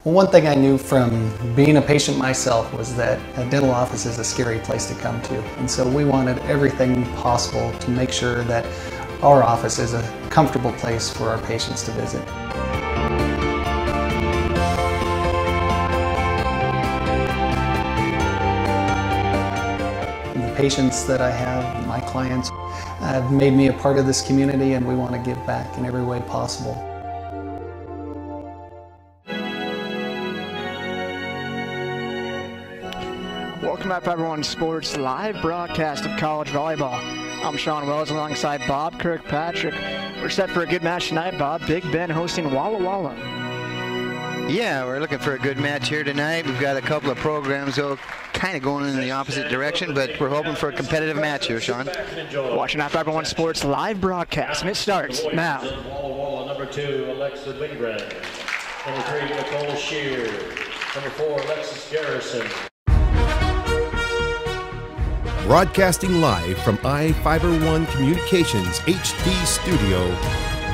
Well, one thing I knew from being a patient myself was that a dental office is a scary place to come to. And so we wanted everything possible to make sure that our office is a comfortable place for our patients to visit. The patients that I have, my clients, have made me a part of this community, and we want to give back in every way possible. Welcome back to Everyone Sports live broadcast of college volleyball. I'm Sean Wells alongside Bob Kirkpatrick. We're set for a good match tonight, Bob. Big Ben hosting Walla Walla. Yeah, we're looking for a good match here tonight. We've got a couple of programs kind of going in the opposite direction, but we're hoping for a competitive match here, Sean. Watching after Everyone Sports live broadcast, and it starts now. Walla Walla, number 2, Alexa Lindgren. Number 3, Nicole Shear. Number 4, Alexis Garrison. Broadcasting live from I-Fiber1 Communications HD studio,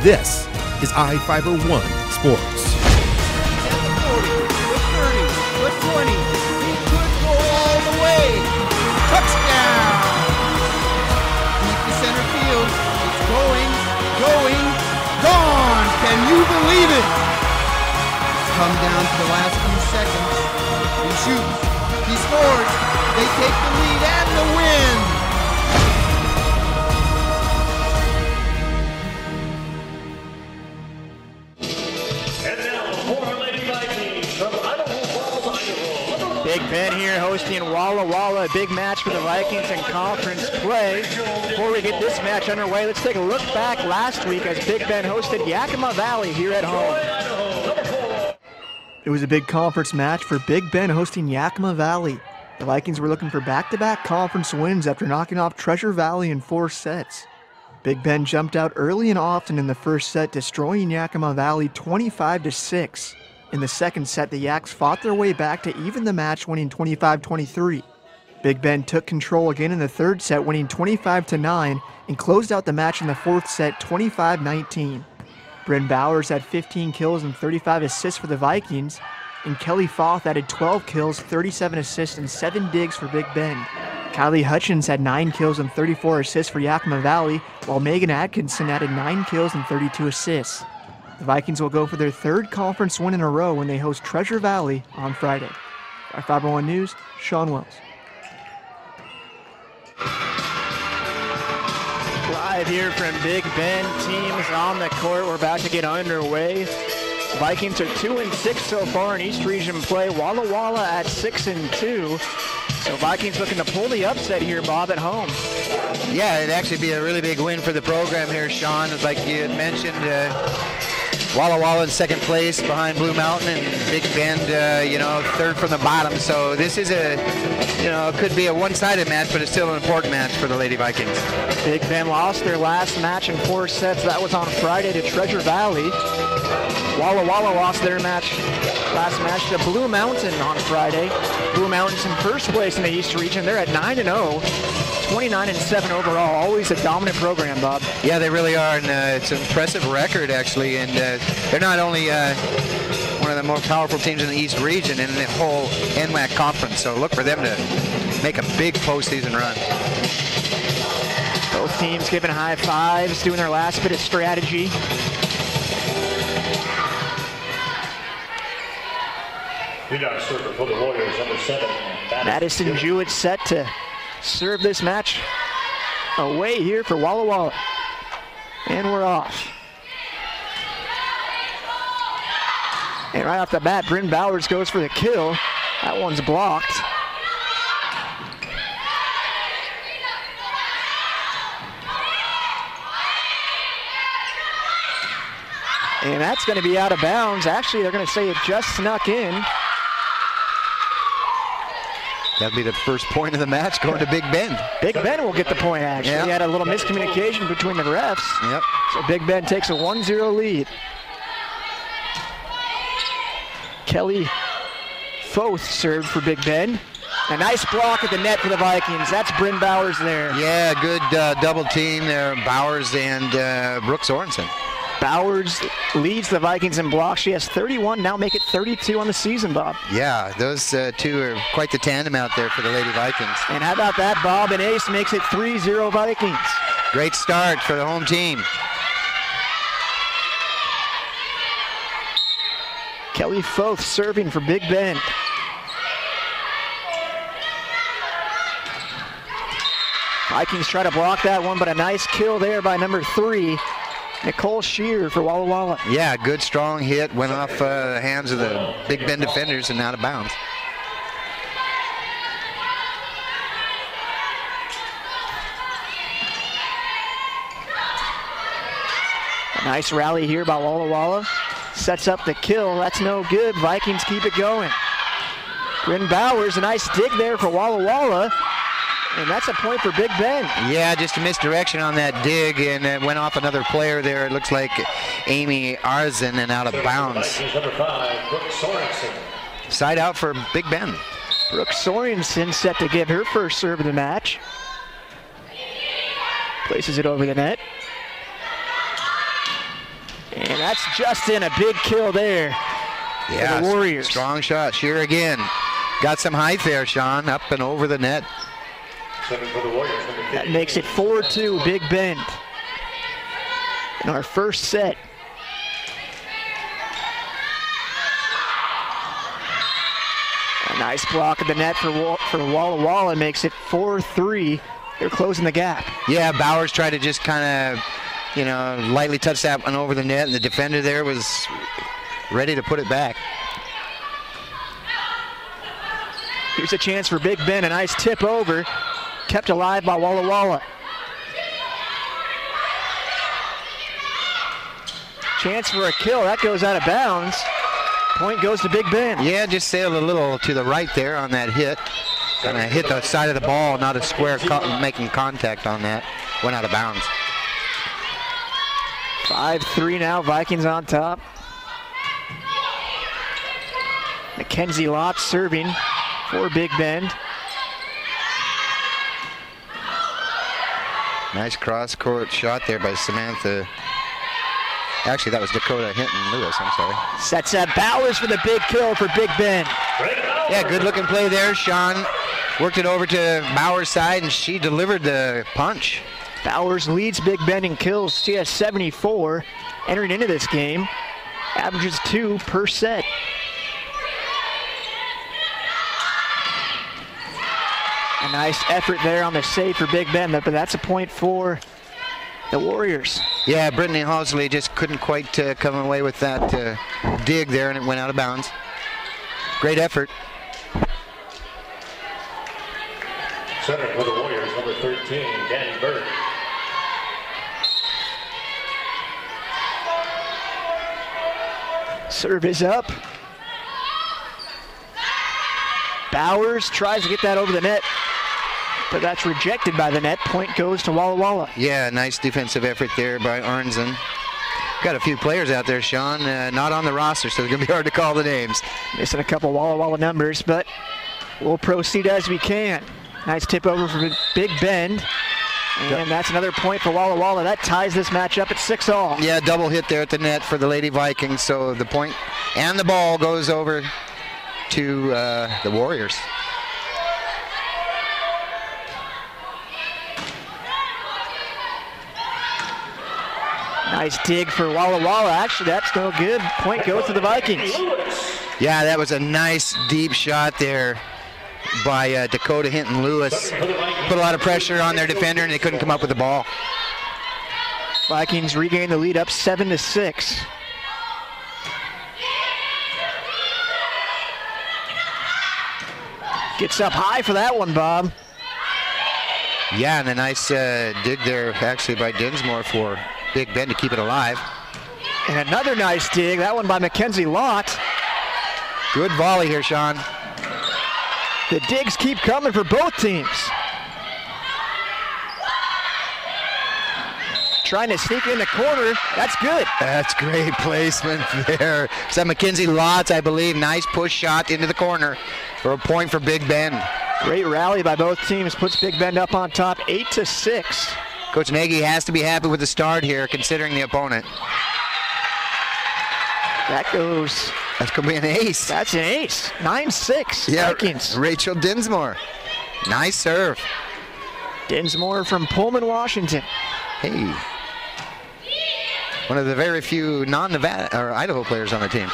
this is I-Fiber1 Sports. The 40, the 30, the 20, he could go all the way. Touchdown! Deep to center field, it's going, gone! Can you believe it? It's come down to the last few seconds. He shoots, he scores, they take the lead and the win! And now for our Lady Vikings from Idaho Falls, Idaho. Big Ben here hosting Walla Walla, a big match for the Vikings in conference play. Before we get this match underway, let's take a look back last week as Big Ben hosted Yakima Valley here at home. It was a big conference match for Big Ben hosting Yakima Valley. The Vikings were looking for back-to-back conference wins after knocking off Treasure Valley in 4 sets. Big Ben jumped out early and often in the first set, destroying Yakima Valley 25-6. In the second set, the Yaks fought their way back to even the match, winning 25-23. Big Ben took control again in the third set, winning 25-9, and closed out the match in the fourth set 25-19. Bryn Bowers had 15 kills and 35 assists for the Vikings, and Kelly Foth added 12 kills, 37 assists, and 7 digs for Big Ben. Kylie Hutchins had 9 kills and 34 assists for Yakima Valley, while Megan Atkinson added 9 kills and 32 assists. The Vikings will go for their 3rd conference win in a row when they host Treasure Valley on Friday. For I-Fiber1 News, Sean Wells. Live here from Big Ben, teams on the court. We're about to get underway. Vikings are 2-6 so far in East Region play. Walla Walla at 6-2. So Vikings looking to pull the upset here, Bob, at home. Yeah, it'd actually be a really big win for the program here, Sean. Like you had mentioned, Walla Walla in 2nd place behind Blue Mountain, and Big Bend, 3rd from the bottom. So this is could be a one-sided match, but it's still an important match for the Lady Vikings. Big Ben lost their last match in 4 sets. That was on Friday to Treasure Valley. Walla Walla lost their last match to Blue Mountain on Friday. Blue Mountain's in 1st place in the East Region. They're at 9-0, 29-7 overall. Always a dominant program, Bob. Yeah, they really are, and it's an impressive record, actually. And they're not only one of the more powerful teams in the East Region and in the whole NWAC conference. So look for them to make a big postseason run. Both teams giving high fives, doing their last bit of strategy. Leadoff server for the Warriors, number 7. Madison Jewett set to serve this match away here for Walla Walla. And we're off. And right off the bat, Bryn Bowers goes for the kill. That one's blocked. And that's going to be out of bounds. Actually, they're going to say it just snuck in. That'll be the first point of the match going to Big Ben. Big Ben will get the point, actually. Yep. He had a little miscommunication between the refs. Yep. So Big Ben takes a 1-0 lead. Kelly Foth served for Big Ben. A nice block at the net for the Vikings. That's Bryn Bowers there. Yeah, good double team there, Bowers and Brooks Orenson. Bowers leads the Vikings in blocks. She has 31, now make it 32 on the season, Bob. Yeah, those two are quite the tandem out there for the Lady Vikings. And how about that, Bob? An ace makes it 3-0 Vikings. Great start for the home team. Kelly Foth serving for Big Bend. Vikings try to block that one, but a nice kill there by number 3, Nicole Shear for Walla Walla. Yeah, good strong hit, went off the hands of the Big Bend defenders and out of bounds. A nice rally here by Walla Walla. Sets up the kill. That's no good. Vikings keep it going. Bryn Bowers, a nice dig there for Walla Walla. And that's a point for Big Bend. Yeah, just a misdirection on that dig, and it went off another player there. It looks like Amy Arzen, and out of bounds. Number 5, Brooke Sorensen. Side out for Big Bend. Brooke Sorensen set to give her first serve of the match. Places it over the net. And that's just in, a big kill there for the Warriors. Strong shot. Shear again. Got some height there, Sean, up and over the net. 7 for the Warriors, number 15. That makes it 4-2 Big Bend in our first set. A nice block of the net for Walla Walla makes it 4-3. They're closing the gap. Yeah, Bowers tried to just kind of, lightly touch that one over the net, and the defender there was ready to put it back. Here's a chance for Big Bend, a nice tip over. Kept alive by Walla Walla. Chance for a kill, that goes out of bounds. Point goes to Big Bend. Yeah, just sailed a little to the right there on that hit. Kind of hit the side of the ball, not a square making contact on that. Went out of bounds. 5-3 now, Vikings on top. Mackenzie Lott serving for Big Bend. Nice cross-court shot there by Samantha. Actually, that was Dakota Hinton-Lewis, I'm sorry. Sets up Bowers for the big kill for Big Bend. Yeah, good-looking play there. Sean worked it over to Bowers' side, and she delivered the punch. Bowers leads Big Bend in kills. She has 74 entering into this game. Averages 2 per set. A nice effort there on the save for Big Bend, but that's a point for the Warriors. Yeah, Brittany Halsley just couldn't quite come away with that dig there, and it went out of bounds. Great effort. Center for the Warriors, number 13, Danny Burke. Serve is up. Bowers tries to get that over the net, but that's rejected by the net. Point goes to Walla Walla. Yeah, nice defensive effort there by Arnzen. Got a few players out there, Sean, not on the roster, so it's going to be hard to call the names. Missing a couple Walla Walla numbers, but we'll proceed as we can. Nice tip over for Big Bend. And that's another point for Walla Walla. That ties this match up at 6-all. Yeah, double hit there at the net for the Lady Vikings, so the point and the ball goes over to the Warriors. Nice dig for Walla Walla. Actually, that's no good. Point goes to the Vikings. Yeah, that was a nice deep shot there by Dakota Hinton-Lewis. Put a lot of pressure on their defender, and they couldn't come up with the ball. Vikings regain the lead up 7-6. Gets up high for that one, Bob. Yeah, and a nice dig there actually by Dinsmore for Big Bend to keep it alive. And another nice dig, that one by Mackenzie Lott. Good volley here, Sean. The digs keep coming for both teams. Trying to sneak in the corner, that's good. That's great placement there. Is that Mackenzie Lott, I believe? Nice push shot into the corner for a point for Big Bend. Great rally by both teams, puts Big Bend up on top 8-6. Coach Nagy has to be happy with the start here, considering the opponent. That goes. That's going to be an ace. That's an ace. 9-6. Yeah, Vikings. Rachel Dinsmore. Nice serve. Dinsmore from Pullman, Washington. Hey. One of the very few non-Nevada or Idaho players on the team.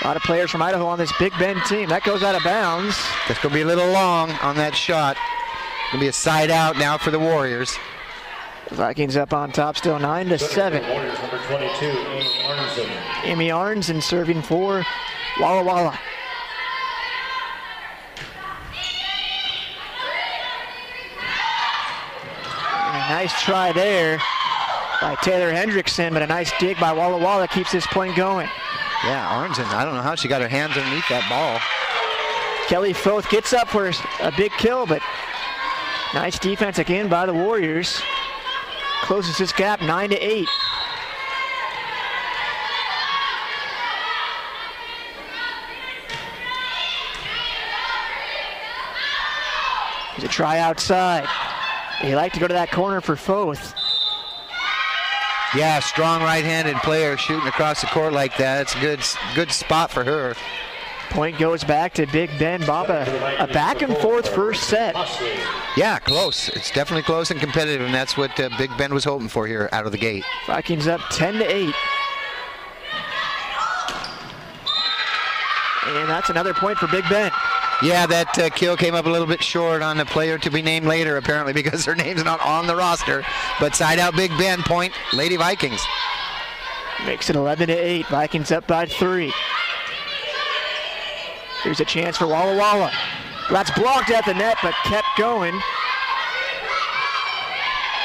A lot of players from Idaho on this Big Bend team. That goes out of bounds. That's going to be a little long on that shot. Going to be a side out now for the Warriors. The Vikings up on top still 9-7. Warriors number 22, Amy Arnzen. Amy Arnzen serving for Walla Walla. A nice try there by Taylor Hendrickson, but a nice dig by Walla Walla keeps this point going. Yeah, Arnzen, I don't know how she got her hands underneath that ball. Kelly Foth gets up for a big kill, but nice defense again by the Warriors. Closes this gap 9-8. There's a try outside. They like to go to that corner for Foth. Yeah, strong right-handed player shooting across the court like that. It's a good spot for her. Point goes back to Big Bend. Baba, a back and forth first set. Yeah, close. It's definitely close and competitive, and that's what Big Bend was hoping for here out of the gate. Vikings up 10-8. And that's another point for Big Bend. Yeah, that kill came up a little bit short on the player to be named later, apparently, because her name's not on the roster. But side out Big Bend, point Lady Vikings. Makes it 11-8. Vikings up by 3. Here's a chance for Walla Walla. That's blocked at the net, but kept going.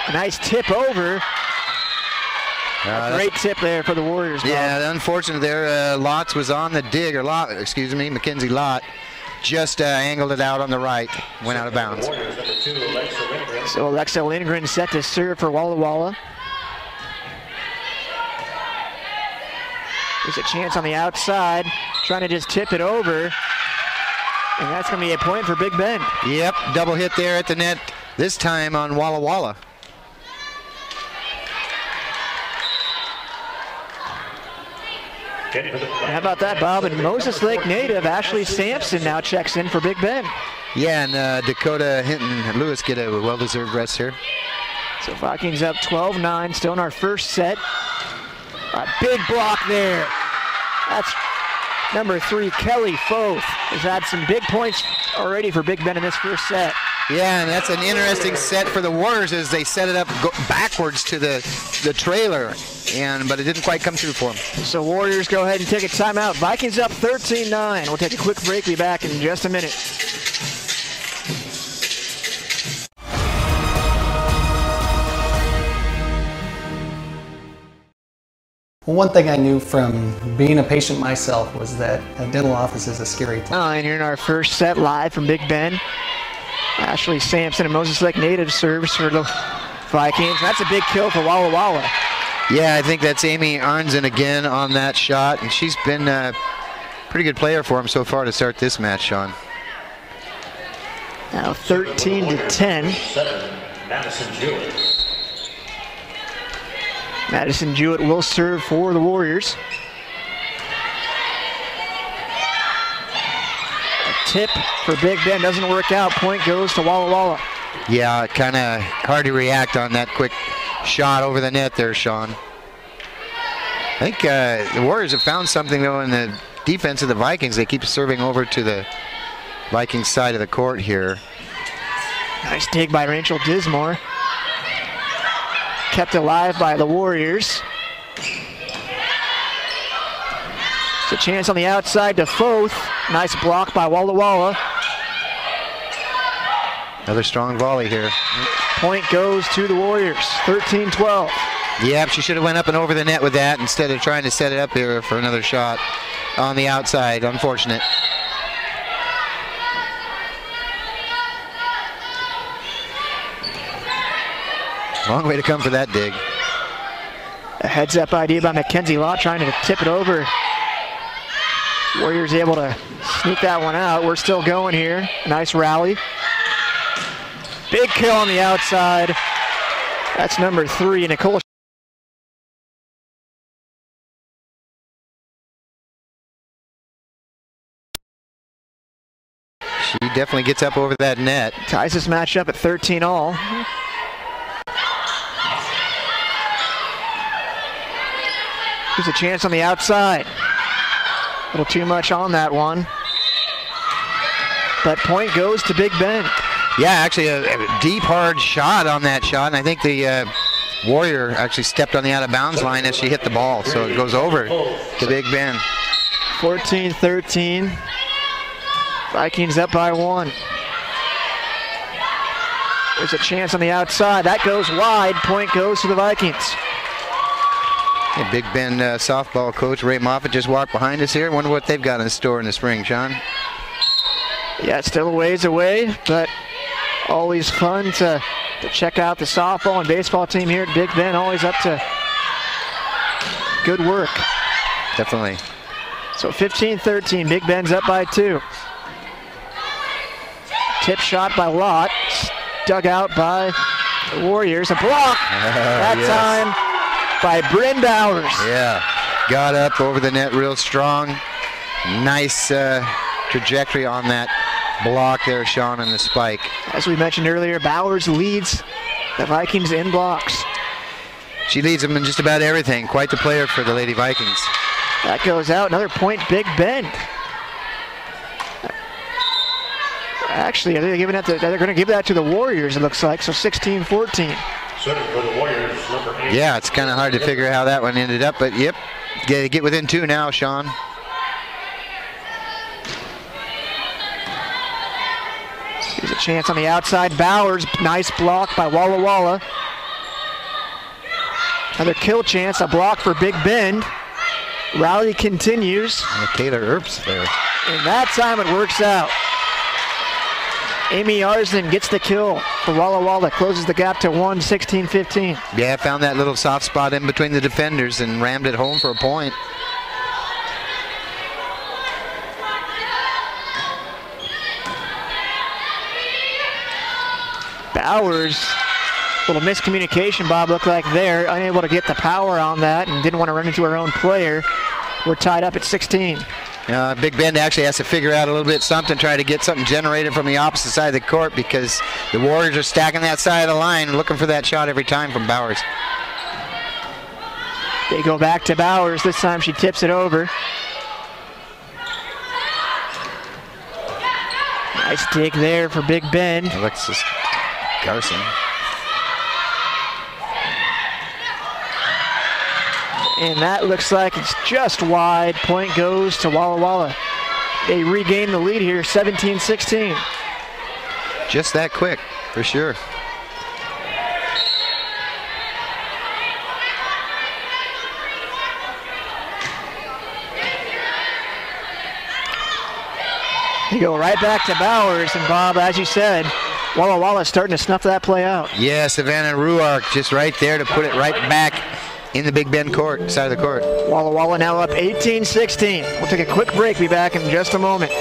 A nice tip over. A great tip there for the Warriors. Bob. Yeah, unfortunate there. Lotz was on the dig, or Mackenzie Lott. Just angled it out on the right, went out of bounds. So Alexa Lindgren set to serve for Walla Walla. There's a chance on the outside, trying to just tip it over. And that's going to be a point for Big Bend. Yep, double hit there at the net, this time on Walla Walla. How about that, Bob? And Moses Lake native Ashley Sampson now checks in for Big Bend. Yeah, and Dakota Hinton Lewis get a well-deserved rest here. So Vikings up 12-9, still in our first set. A big block there. That's number 3, Kelly Foth, has had some big points already for Big Bend in this first set. Yeah, and that's an interesting set for the Warriors as they set it up backwards to the trailer, but it didn't quite come through for them. So Warriors go ahead and take a timeout. Vikings up 13-9. We'll take a quick break. Be back in just a minute. Well, one thing I knew from being a patient myself was that a dental office is a scary place. And here in our first set live from Big Bend. Ashley Sampson and Moses Lake native serves for the Vikings. That's a big kill for Walla Walla. Yeah, I think that's Amy Arnzen again on that shot, and she's been a pretty good player for him so far to start this match, Sean. Now 13-10. Madison Jewett. Madison Jewett will serve for the Warriors. Tip for Big Bend doesn't work out. Point goes to Walla Walla. Yeah, kind of hard to react on that quick shot over the net there, Sean. I think the Warriors have found something, though, in the defense of the Vikings. They keep serving over to the Vikings side of the court here. Nice dig by Rachel Dinsmore. Kept alive by the Warriors. It's a chance on the outside to Foth. Nice block by Walla Walla. Another strong volley here. Point goes to the Warriors, 13-12. Yep, she should have went up and over the net with that instead of trying to set it up here for another shot on the outside. Unfortunate. Long way to come for that dig. A heads-up idea by Mackenzie Lott trying to tip it over. Warriors able to sneak that one out. We're still going here. Nice rally. Big kill on the outside. That's number 3, Nicole He definitely gets up over that net. Ties this match up at 13 all. There's a chance on the outside. A little too much on that one. But point goes to Big Bend. Yeah, actually a deep, hard shot on that shot, and I think the Warrior actually stepped on the out-of-bounds line as she hit the ball, so it goes over to Big Bend. 14-13. Vikings up by 1. There's a chance on the outside. That goes wide. Point goes to the Vikings. Yeah, Big Bend softball coach Ray Moffitt just walked behind us here. Wonder what they've got in store in the spring, Sean. Yeah, still a ways away, but always fun to check out the softball and baseball team here at Big Bend. Always up to good work. Definitely. So 15-13, Big Bend's up by 2. Tip shot by Lott, dug out by the Warriors. A block that yes. time by Bryn Bowers. Yeah, got up over the net real strong. Nice trajectory on that block there, Sean, and the spike. As we mentioned earlier, Bowers leads the Vikings in blocks. She leads them in just about everything. Quite the player for the Lady Vikings. That goes out. Another point, Big Bend. Actually, they're going to give that to the Warriors, it looks like, so 16-14. Center for the Warriors, number 8. Yeah, it's kind of hard to figure how that one ended up, but yep, get within 2 now, Sean. Here's a chance on the outside. Bowers, nice block by Walla Walla. Another kill chance, a block for Big Bend. Rally continues. And Taylor Earps there. And that time it works out. Amy Arsden gets the kill for Walla Walla, closes the gap to 1, 16-15. Yeah, found that little soft spot in between the defenders and rammed it home for a point. Bowers, little miscommunication, Bob, looked like there, unable to get the power on that and didn't want to run into her own player. We're tied up at 16. Big Bend actually has to figure out a little bit something, try to get something generated from the opposite side of the court because the Warriors are stacking that side of the line, looking for that shot every time from Bowers. They go back to Bowers. This time she tips it over. Nice dig there for Big Bend. Alexis Garson. And that looks like it's just wide. Point goes to Walla Walla. They regain the lead here, 17-16. Just that quick, for sure. You go right back to Bowers, and Bob, as you said, Walla Walla starting to snuff that play out. Yeah, Savannah Ruark just right there to put it right back in the Big Bend court, side of the court. Walla Walla now up 18-16. We'll take a quick break, be back in just a moment.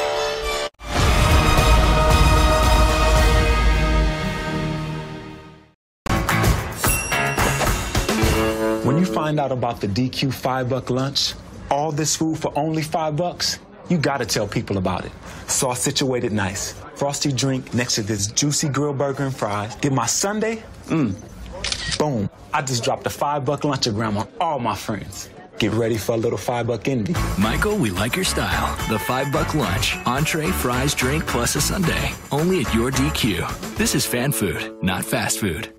When you find out about the DQ $5 lunch, all this food for only $5, you gotta tell people about it. So I situated nice. Frosty drink next to this juicy grilled burger and fries. Get my sundae, boom. I just dropped a $5 lunchogram on all my friends. Get ready for a little $5 envy. Michael, we like your style. The $5 lunch. Entree, fries, drink, plus a sundae. Only at your DQ. This is fan food, not fast food.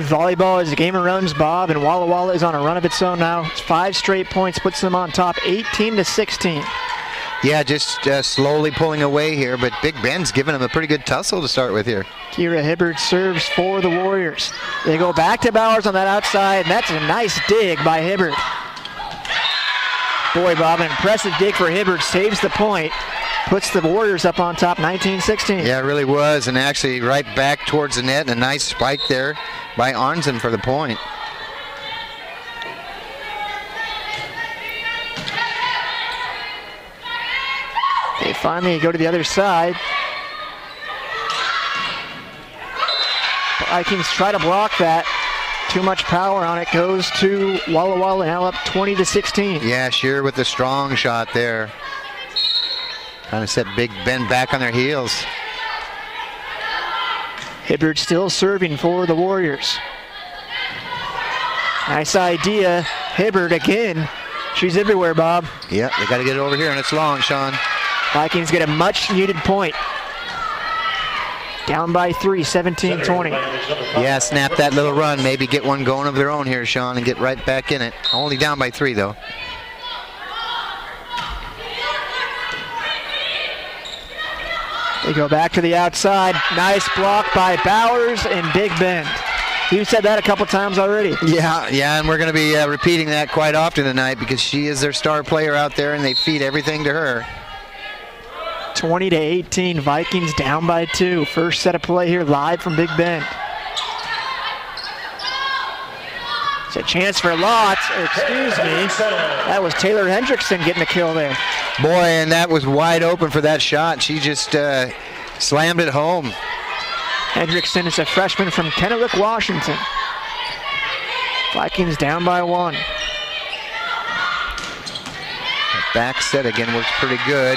Volleyball is a game of runs, Bob, and Walla Walla is on a run of its own now. It's 5 straight points, puts them on top, 18-16. Yeah, just slowly pulling away here, but Big Bend's giving them a pretty good tussle to start with here. Kira Hibbert serves for the Warriors. They go back to Bowers on that outside, and that's a nice dig by Hibbert. Boy, Bob, an impressive dig for Hibbert, saves the point, puts the Warriors up on top, 19-16. Yeah, it really was, and actually right back towards the net, and a nice spike there by Arnzen for the point. They finally go to the other side. The Vikings try to block that. too much power on it. Goes to Walla Walla, now up 20-16. Yeah, Shearer with a strong shot there. Trying to set Big Ben back on their heels. Hibbert still serving for the Warriors. Nice idea. Hibbert again. She's everywhere, Bob. Yeah, they got to get it over here, and it's long, Sean. Vikings get a much-needed point. Down by 3, 17-20. Yeah, snap that little run. Maybe get one going of their own here, Sean, and get right back in it. Only down by 3, though. They go back to the outside. Nice block by Bowers and Big Bend. You said that a couple times already. Yeah, and we're going to be repeating that quite often tonight because she is their star player out there, and they feed everything to her. 20-18, Vikings down by 2. First set of play here live from Big Bend. It's a chance for Lotz, excuse me. That was Taylor Hendrickson getting the kill there. Boy, and that was wide open for that shot. She just slammed it home. Hendrickson is a freshman from Kennewick, Washington. Vikings down by 1. The back set again works pretty good.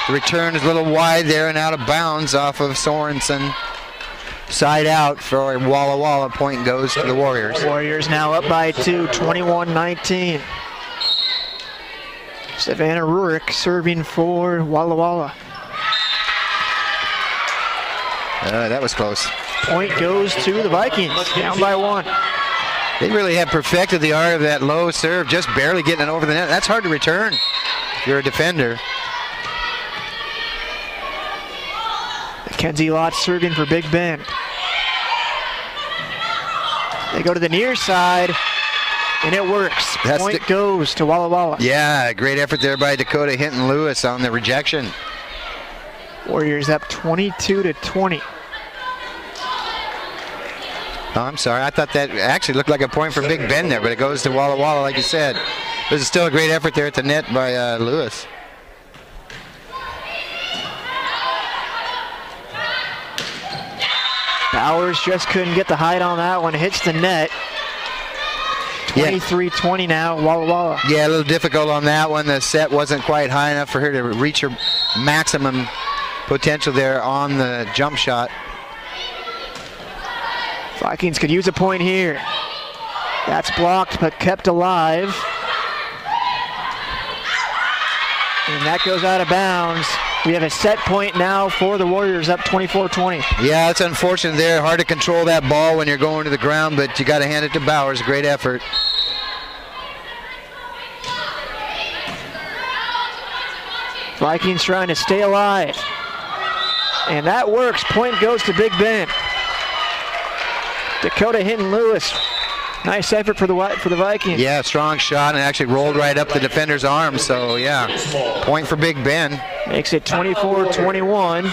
The return is a little wide there and out of bounds off of Sorensen. Side out for Walla Walla. Point goes to the Warriors. Warriors now up by 2, 21-19. Savannah Rurik serving for Walla Walla. That was close. Point goes to the Vikings, down by 1. They really have perfected the art of that low serve, just barely getting it over the net. That's hard to return if you're a defender. Mackenzie Lotz serving for Big Bend. They go to the near side, and it works. Point goes to Walla Walla. Yeah, great effort there by Dakota Hinton Lewis on the rejection. Warriors up 22-20. Oh, I'm sorry. I thought that actually looked like a point for Big Ben there, but it goes to Walla Walla, like you said. This is still a great effort there at the net by Lewis. Bowers just couldn't get the height on that one. Hits the net. 23-20 now, Walla Walla. Yeah, a little difficult on that one. The set wasn't quite high enough for her to reach her maximum potential there on the jump shot. Vikings could use a point here. That's blocked but kept alive. And that goes out of bounds. We have a set point now for the Warriors, up 24-20. Yeah, it's unfortunate there. Hard to control that ball when you're going to the ground, but you got to hand it to Bowers. Great effort. Vikings trying to stay alive. And that works. Point goes to Big Ben. Dakota Hinton Lewis. Nice effort for the Vikings. Yeah, strong shot and actually rolled right up the defender's arm. So, yeah, point for Big Ben. Makes it 24-21.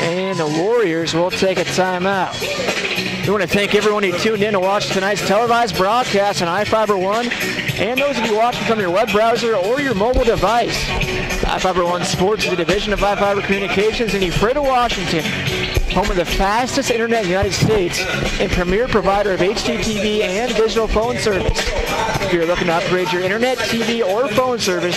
And the Warriors will take a timeout. We want to thank everyone who tuned in to watch tonight's televised broadcast on iFiber One, and those of you watching from your web browser or your mobile device. iFiber One Sports is a division of iFiber Communications in Ephrata, Washington, home of the fastest internet in the United States and premier provider of HDTV and digital phone service. If you're looking to upgrade your internet, TV, or phone service,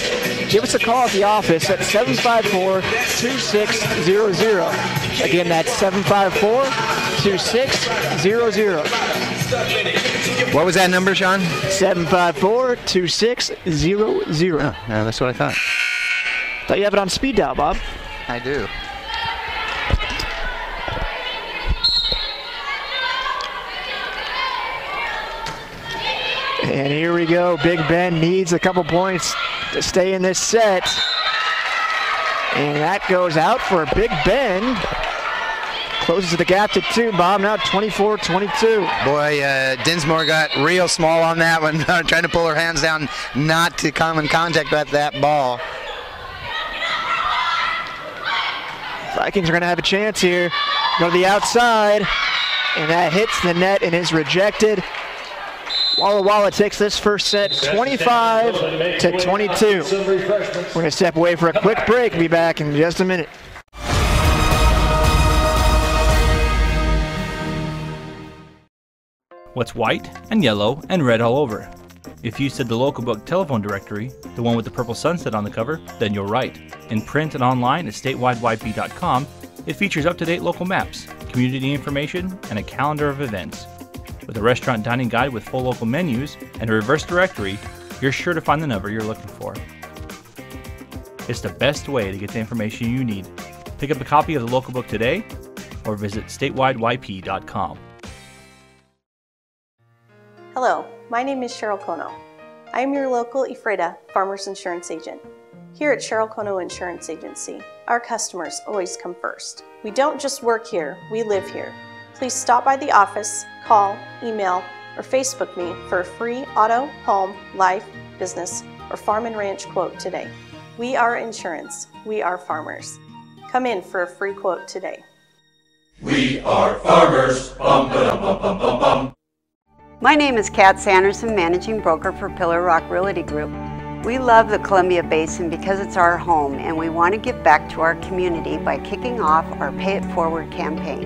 give us a call at the office at 754-2600. Again, that's 754-2600. What was that number, Sean? 754-2600. Oh, yeah, that's what I thought. Thought you have it on speed dial, Bob. I do. And here we go. Big Ben needs a couple points to stay in this set. And that goes out for Big Ben. Closes the gap to 2, Bob. Now 24-22. Boy, Dinsmore got real small on that one, trying to pull her hands down not to come in contact with that ball. Vikings are going to have a chance here. Go to the outside. And that hits the net and is rejected. Walla Walla takes this first set 25-22. We're going to step away for a quick break. Be back in just a minute. What's white and yellow and red all over? If you said the local book telephone directory, the one with the purple sunset on the cover, then you're right. In print and online at statewideyp.com, it features up-to-date local maps, community information, and a calendar of events. With a restaurant dining guide with full local menus and a reverse directory, you're sure to find the number you're looking for. It's the best way to get the information you need. Pick up a copy of the local book today or visit statewideyp.com. Hello, my name is Cheryl Kono. I am your local Ephrata Farmers Insurance Agent. Here at Cheryl Kono Insurance Agency, our customers always come first. We don't just work here, we live here. Please stop by the office, call, email, or Facebook me for a free auto, home, life, business, or farm and ranch quote today. We are insurance. We are farmers. Come in for a free quote today. We are farmers. Bum, ba-dum, bum, bum, bum, bum. My name is Kat Sanderson, Managing Broker for Pillar Rock Realty Group. We love the Columbia Basin because it's our home, and we want to give back to our community by kicking off our Pay It Forward campaign.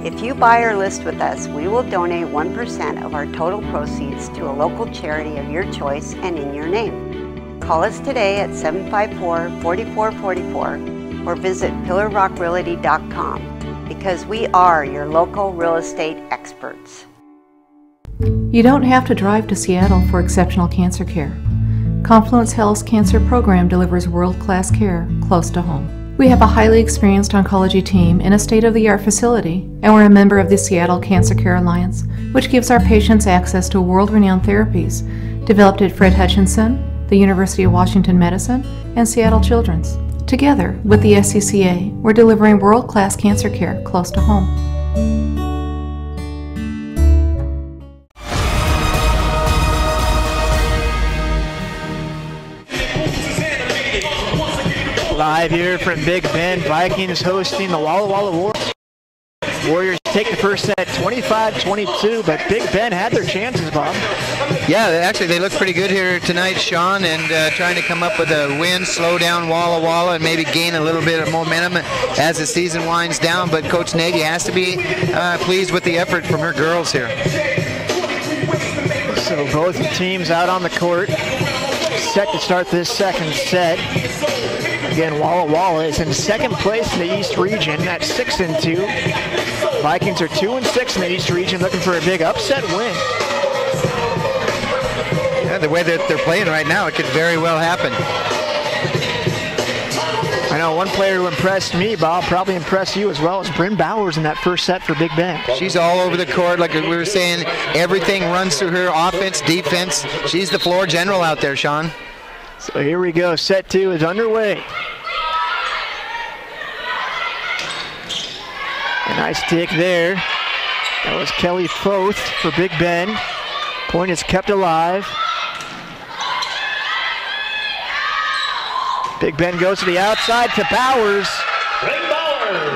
If you buy or list with us, we will donate 1% of our total proceeds to a local charity of your choice and in your name. Call us today at 754-4444 or visit pillarrockrealty.com because we are your local real estate experts. You don't have to drive to Seattle for exceptional cancer care. Confluence Health's cancer program delivers world-class care close to home. We have a highly experienced oncology team in a state-of-the-art facility, and we're a member of the Seattle Cancer Care Alliance, which gives our patients access to world-renowned therapies developed at Fred Hutchinson, the University of Washington Medicine, and Seattle Children's. Together with the SCCA, we're delivering world-class cancer care close to home. Live here from Big Bend, Vikings hosting the Walla Walla Warriors take the first set 25-22, but Big Bend had their chances, Bob. Yeah, actually they look pretty good here tonight, Sean, and trying to come up with a win, slow down Walla Walla, and maybe gain a little bit of momentum as the season winds down. But Coach Nagy has to be pleased with the effort from her girls here. So both teams out on the court, set to start this second set. Again, Walla Walla is in second place in the East region at 6-2. Vikings are 2-6 in the East region, looking for a big upset win. Yeah, the way that they're playing right now, it could very well happen. I know one player who impressed me, Bob, probably impressed you as well, is Bryn Bowers in that first set for Big Bend. She's all over the court, like we were saying. Everything runs through her, offense, defense. She's the floor general out there, Sean. So here we go, set two is underway. A nice dig there. That was Kelly Foth for Big Bend. Point is kept alive. Big Bend goes to the outside to Bowers.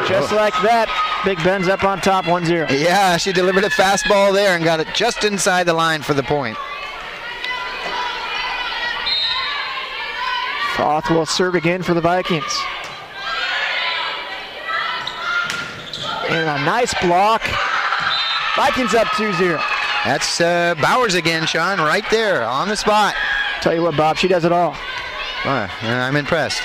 Just like that, Big Bend's up on top 1-0. Yeah, she delivered a fastball there and got it just inside the line for the point. Foth will serve again for the Vikings. And a nice block. Vikings up 2-0. That's Bowers again, Sean, right there on the spot. Tell you what, Bob, she does it all. I'm impressed.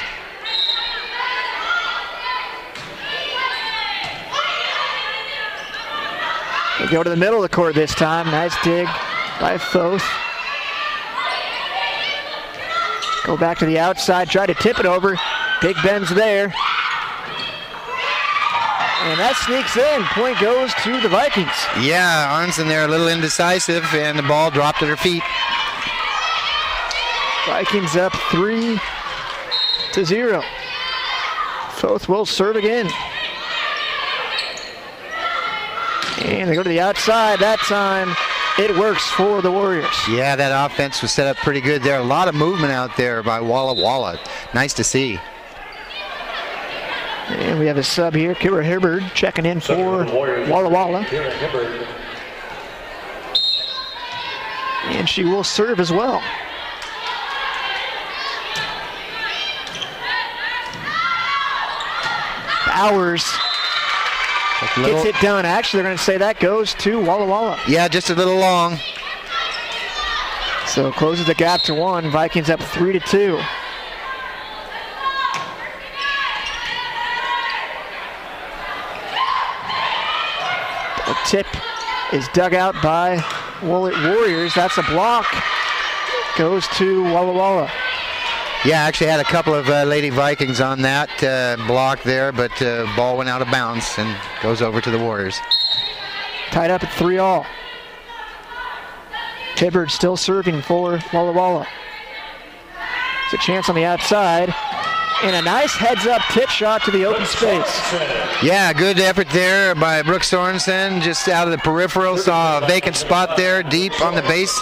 They go to the middle of the court this time. Nice dig by Foth. Go back to the outside, try to tip it over. Big Bend's there. And that sneaks in. Point goes to the Vikings. Yeah, Arnson there a little indecisive, and the ball dropped at her feet. Vikings up 3-0. Foth will serve again. And they go to the outside. That time it works for the Warriors. Yeah, that offense was set up pretty good there. A lot of movement out there by Walla Walla. Nice to see. And we have a sub here, Kira Hibbard checking in for Walla Walla. And she will serve as well. Bowers Gets it done. Actually, they're going to say that goes to Walla Walla. Yeah, just a little long. So closes the gap to 1. Vikings up 3-2. The tip is dug out by Warriors. That's a block. Goes to Walla Walla. Yeah, actually had a couple of Lady Vikings on that block there, but ball went out of bounds and goes over to the Warriors. Tied up at 3-all. Hibbard still serving for Walla Walla. It's a chance on the outside. And a nice heads-up tip shot to the open space. Yeah, good effort there by Brooks Sorensen, just out of the peripheral. Saw a vacant spot there deep on the base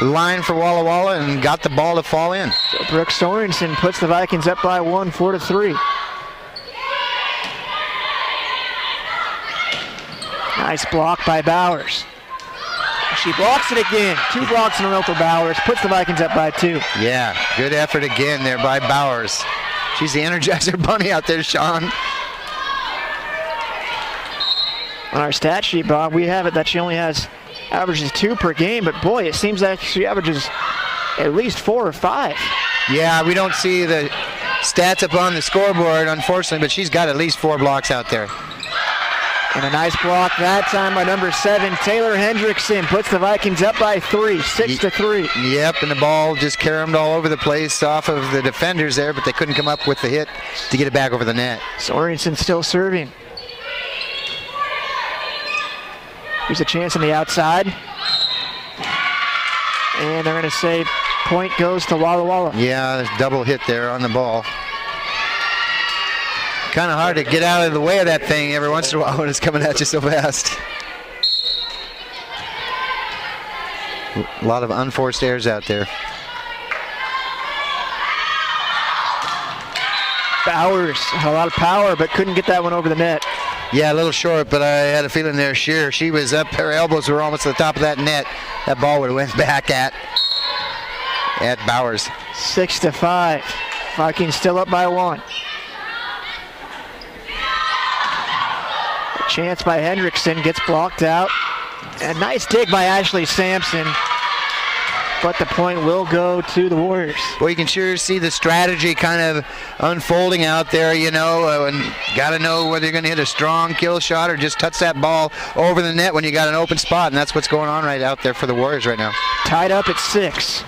line for Walla Walla and got the ball to fall in. So Brooks Sorensen puts the Vikings up by 1, 4-3. Nice block by Bowers. She blocks it again. 2 blocks in a row for Bowers. Puts the Vikings up by 2. Yeah, good effort again there by Bowers. She's the Energizer Bunny out there, Sean. On our stat sheet, Bob, we have it that she only averages 2 per game, but boy, it seems like she averages at least 4 or 5. Yeah, we don't see the stats up on the scoreboard, unfortunately, but she's got at least 4 blocks out there. And a nice block that time by number 7, Taylor Hendrickson, puts the Vikings up by 3, 6-3. Yep, and the ball just caromed all over the place off of the defenders there, but they couldn't come up with the hit to get it back over the net. Sorensen still serving. Here's a chance on the outside. And they're going to say point goes to Walla Walla. Yeah, there's double hit there on the ball. Kind of hard to get out of the way of that thing every once in a while when it's coming at you so fast. A lot of unforced errors out there. Bowers had a lot of power, but couldn't get that one over the net. Yeah, a little short, but I had a feeling there, sure. She was up, her elbows were almost to the top of that net. That ball would have went back at Bowers. 6-5. Vikings still up by 1. Chance by Hendrickson, gets blocked out. A nice dig by Ashley Sampson, but the point will go to the Warriors. Well, you can sure see the strategy kind of unfolding out there, you know, and got to know whether you're going to hit a strong kill shot or just touch that ball over the net when you got an open spot, and that's what's going on right out there for the Warriors right now. Tied up at 6.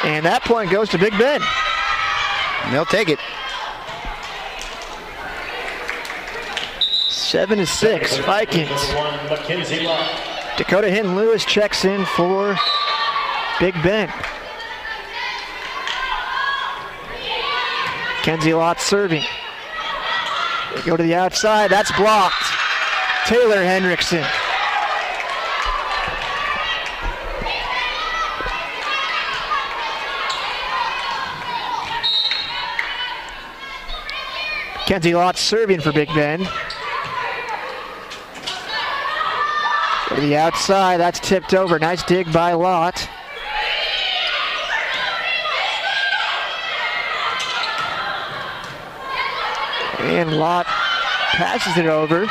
And that point goes to Big Ben. And they'll take it. 7-6, Vikings. Dakota Hinton Lewis checks in for Big Ben. Kenzie Lott serving. They go to the outside, that's blocked. Taylor Hendrickson. Kenzie Lott serving for Big Ben. To the outside, that's tipped over. Nice dig by Lott. And Lott passes it over.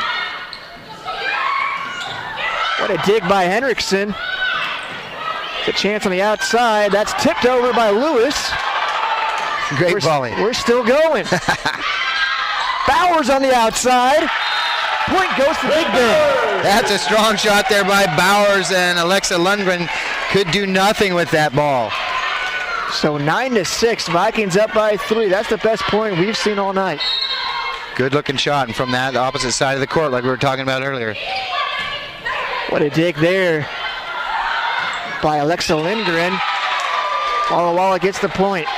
What a dig by Hendrickson. It's a chance on the outside. That's tipped over by Lewis. Great volley. We're still going. Bowers on the outside. Point goes to Big Ben. That's a strong shot there by Bowers, and Alexa Lundgren could do nothing with that ball. So 9-6, Vikings up by 3. That's the best point we've seen all night. Good looking shot, and from that opposite side of the court like we were talking about earlier. What a dig there by Alexa Lindgren. Walla Walla gets the point.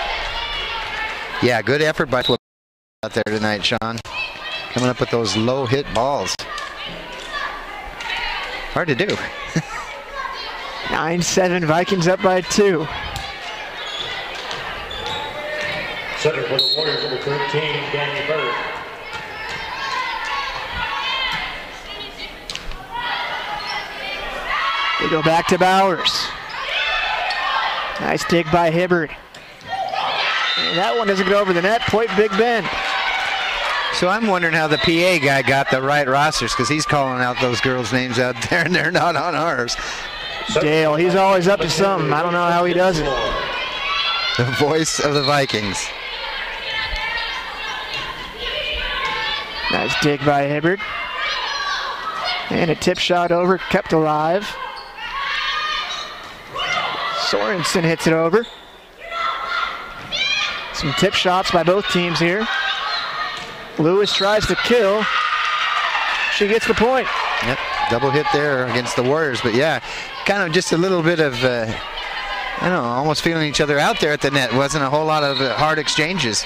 Yeah, good effort by Flip out there tonight, Sean. Coming up with those low hit balls. Hard to do. 9-7, Vikings up by 2. Center for the Warriors, number 13, Danny Bird. They go back to Bowers. Nice dig by Hibbard. And that one doesn't go over the net. Point Big Ben. So I'm wondering how the PA guy got the right rosters, because he's calling out those girls' names out there, and they're not on ours. Dale, he's always up to something. I don't know how he does it. The voice of the Vikings. Nice dig by Hibbert. And a tip shot over, kept alive. Sorensen hits it over. Some tip shots by both teams here. Lewis tries to kill. She gets the point. Yep, double hit there against the Warriors. But yeah, kind of just a little bit of, I don't know, almost feeling each other out there at the net. Wasn't a whole lot of hard exchanges.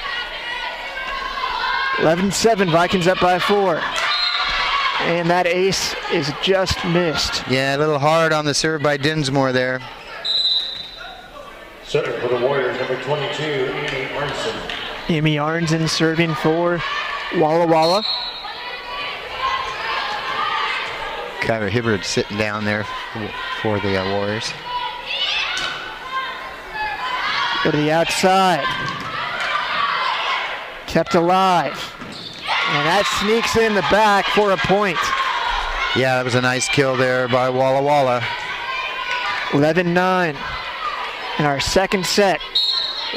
11-7, Vikings up by 4. And that ace is just missed. Yeah, a little hard on the serve by Dinsmore there. Serving for the Warriors, number 22, Amy Arnson. Amy Arnson serving for Walla Walla. Kyra Hibbert sitting down there for the Warriors. Go to the outside. Kept alive. And that sneaks in the back for a point. Yeah, that was a nice kill there by Walla Walla. 11-9 in our second set.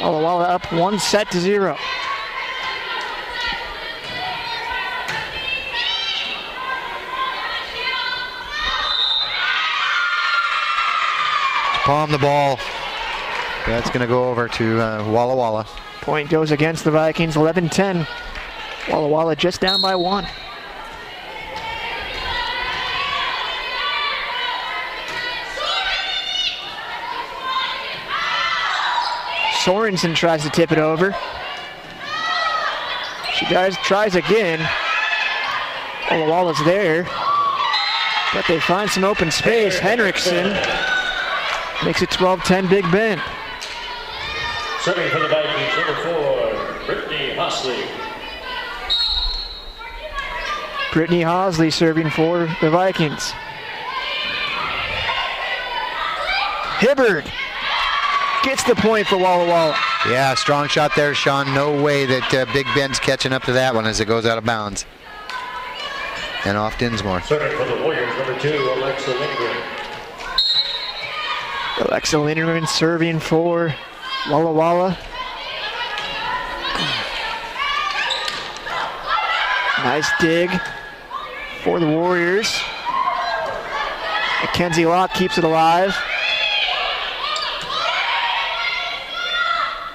Walla Walla up 1-0. Palm the ball. That's going to go over to Walla Walla. Point goes against the Vikings, 11-10. Walla Walla just down by 1. Sorensen tries to tip it over. She tries again. Walla Walla's there, but they find some open space. Henriksen makes it 12-10 Big Bend. Serving for the Vikings, number 4, Brittany Hosley. Brittany Hosley serving for the Vikings. Hibbert gets the point for Walla Walla. Yeah, strong shot there, Sean. No way that Big Ben's catching up to that one as it goes out of bounds. And off Dinsmore. Serving for the Warriors, number 2, Alexa Lindgren. Alexa Lindgren serving for Walla Walla. Nice dig for the Warriors. Mackenzie Locke keeps it alive.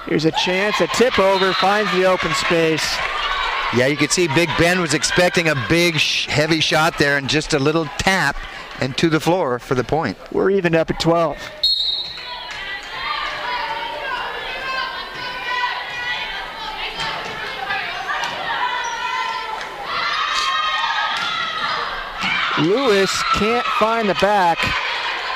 Here's a chance, a tip over, finds the open space. Yeah, you could see Big Ben was expecting a big, heavy shot there and just a little tap and to the floor for the point. We're evened up at 12. Lewis can't find the back.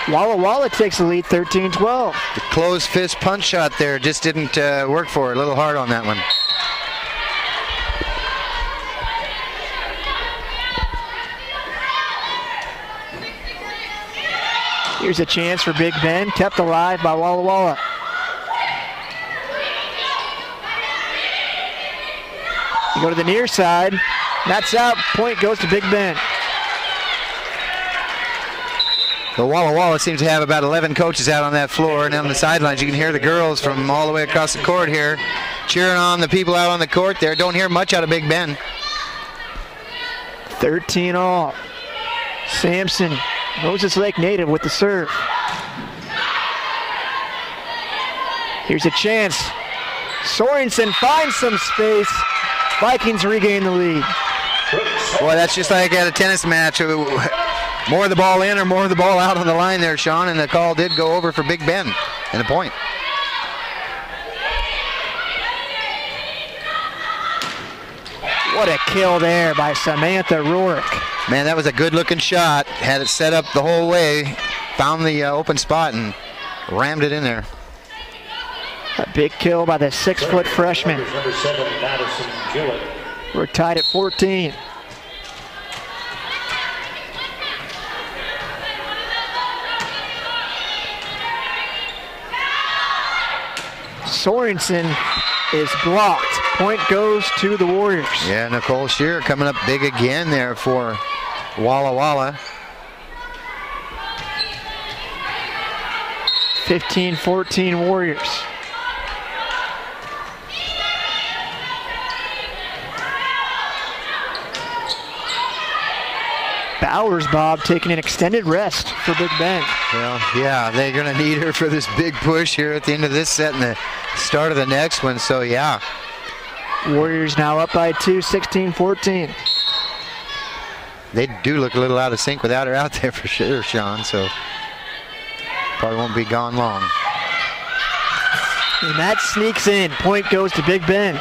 Walla Walla takes the lead, 13-12. The closed fist punch shot there just didn't work for her. A little hard on that one. Here's a chance for Big Ben, kept alive by Walla Walla. You go to the near side, that's out, point goes to Big Ben. The Walla Walla seems to have about 11 coaches out on that floor, and on the sidelines you can hear the girls from all the way across the court here cheering on the people out on the court there. Don't hear much out of Big Ben. 13 all. Sampson, Moses Lake native with the serve. Here's a chance. Sorensen finds some space. Vikings regain the lead. Boy, that's just like at a tennis match. More of the ball in or more of the ball out on the line there, Sean, and the call did go over for Big Ben and a point. What a kill there by Samantha Rourke. Man, that was a good-looking shot. Had it set up the whole way, found the open spot and rammed it in there. A big kill by the 6-foot freshman. Number 7, Madison Gillett. We're tied at 14. Sorensen is blocked. Point goes to the Warriors. Yeah, Nicole Shearer coming up big again there for Walla Walla. 15-14 Warriors. Bowers, Bob, taking an extended rest for Big Ben. Well, yeah, they're going to need her for this big push here at the end of this set and the start of the next one, so yeah. Warriors now up by 2, 16-14. They do look a little out of sync without her out there for sure, Sean, so probably won't be gone long. And that sneaks in. Point goes to Big Ben.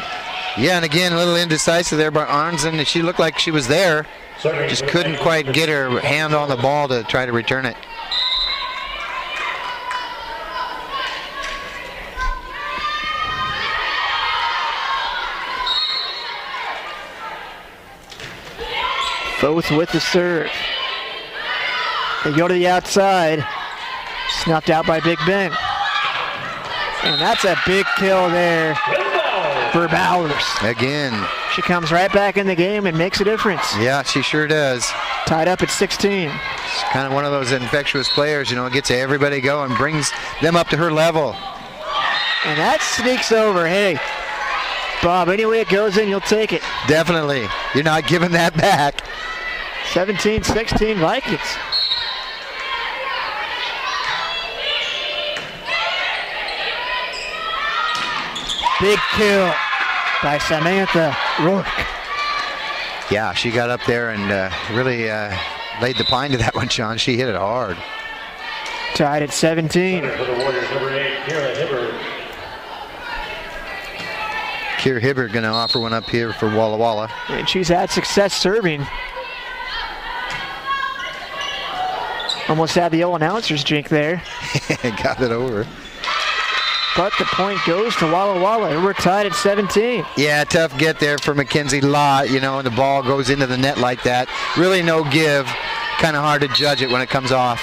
Yeah, and again, a little indecisive there by Arnzen. She looked like she was there. Just couldn't quite get her hand on the ball to try to return it. Both with the serve. They go to the outside. Snuffed out by Big Ben. And that's a big kill there for Bowers. Again. She comes right back in the game and makes a difference. Yeah, she sure does. Tied up at 16. She's kind of one of those infectious players, you know, gets everybody going, brings them up to her level. And that sneaks over. Hey, Bob, any way it goes in, you'll take it. Definitely. You're not giving that back. 17-16 Vikings. Big kill by Samantha Rourke. Yeah, she got up there and really laid the pine to that one, Sean. She hit it hard. Tied at 17. For the Warriors, number 8, Kira Hibbert. Kira Hibbert going to offer one up here for Walla Walla. And she's had success serving. Almost had the old announcer's drink there. Got it over. But the point goes to Walla Walla. We're tied at 17. Yeah, tough get there for Mackenzie Lott, you know, and the ball goes into the net like that. Really no give. Kind of hard to judge it when it comes off.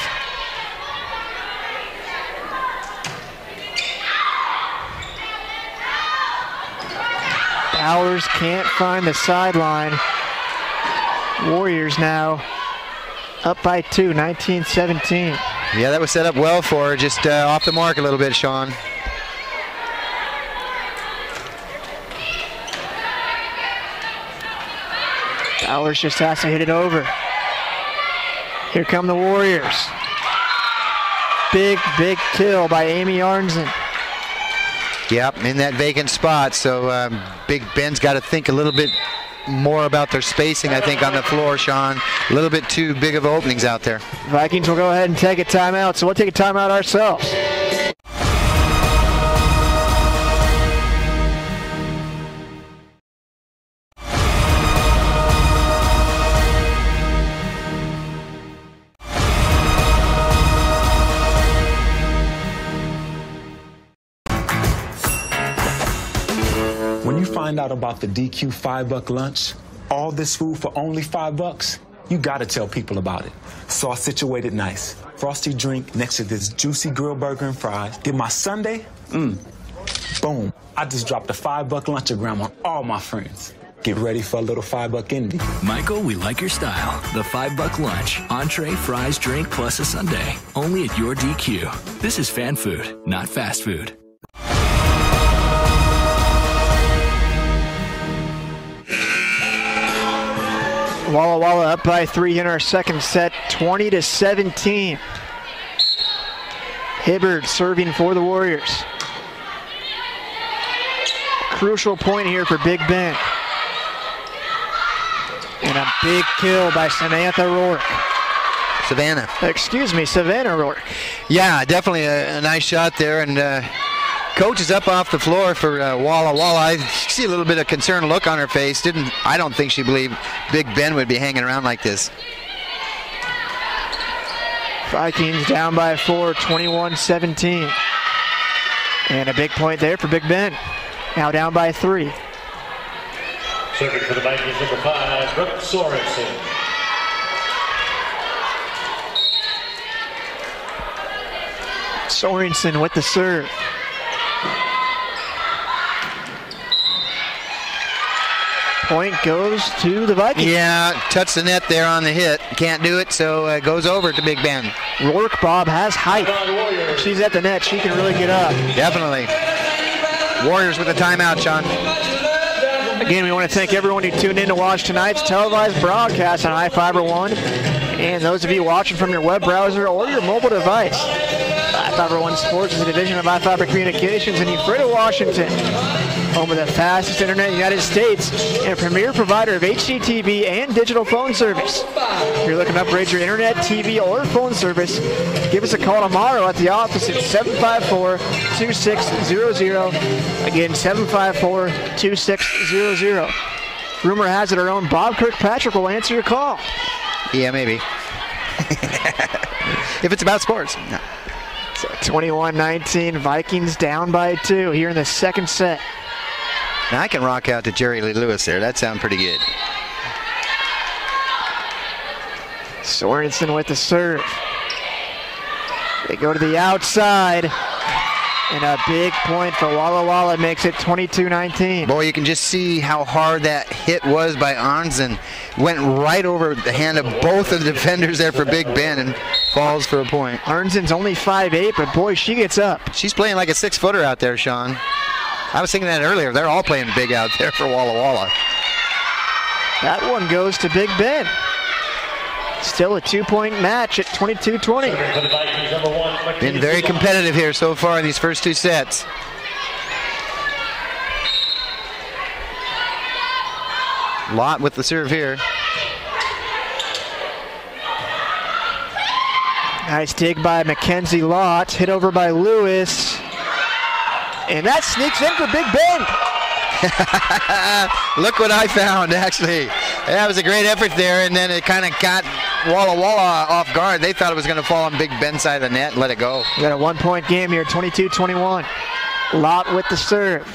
Bowers can't find the sideline. Warriors now up by 2, 19-17. Yeah, that was set up well for her. Just off the mark a little bit, Sean. Bowers just has to hit it over. Here come the Warriors. Big kill by Amy Arnzen. Yep, in that vacant spot. So Big Ben's got to think a little bit more about their spacing, I think, on the floor, Sean. A little bit too big of openings out there. Vikings will go ahead and take a timeout, so we'll take a timeout ourselves. When you find out about the DQ $5 lunch, all this food for only $5, you gotta tell people about it. So I situated nice. Frosty drink next to this juicy grilled burger and fries. Get my sundae, boom. I just dropped a $5 lunchagram on all my friends. Get ready for a little $5 envy. Michael, we like your style. The $5 lunch. Entree, fries, drink, plus a sundae. Only at your DQ. This is fan food, not fast food. Walla Walla up by 3 in our second set, 20-17. Hibbert serving for the Warriors. Crucial point here for Big Ben. And a big kill by Samantha Rourke. Savannah Rourke. Yeah, definitely a nice shot there. And coach is up off the floor for Walla Walla. I see a little bit of concerned look on her face. I don't think she believed Big Ben would be hanging around like this. Vikings down by 4, 21-17. And a big point there for Big Ben. Now down by 3. Serving for the Vikings, number 5, Brooke Sorensen. Sorensen with the serve. Point goes to the Vikings. Yeah, touched the net there on the hit. Can't do it, so it goes over to Big Bend. Rourke Bob has height. If she's at the net, she can really get up. Definitely. Warriors with a timeout, Sean. Again, we want to thank everyone who tuned in to watch tonight's televised broadcast on iFiber One, and those of you watching from your web browser or your mobile device. iFiber One Sports is a division of iFiber Communications in Ephrata, Washington, home of the fastest internet in the United States and a premier provider of HDTV and digital phone service. If you're looking to upgrade your internet, TV, or phone service, give us a call tomorrow at the office at 754-2600. Again, 754-2600. Rumor has it our own Bob Kirkpatrick will answer your call. Yeah, maybe. If it's about sports. No. So 21-19, Vikings down by 2 here in the second set. Now I can rock out to Jerry Lee Lewis there. That sounds pretty good. Sorensen with the serve. They go to the outside. And a big point for Walla Walla makes it 22-19. Boy, you can just see how hard that hit was by Arnzen. Went right over the hand of both of the defenders there for Big Ben and falls for a point. Arnzen's only 5'8", but boy, she gets up. She's playing like a 6-footer out there, Sean. I was thinking that earlier. They're all playing big out there for Walla Walla. That one goes to Big Ben. Still a 2-point match at 22-20. Been very competitive here so far in these first 2 sets. Lott with the serve here. Nice dig by Mackenzie Lott. Hit over by Lewis. And that sneaks in for Big Ben. Look what I found, actually. That was a great effort there, and then it kind of got Walla Walla off guard. They thought it was going to fall on Big Ben's side of the net and let it go. We got a 1-point game here, 22-21. Lott with the serve.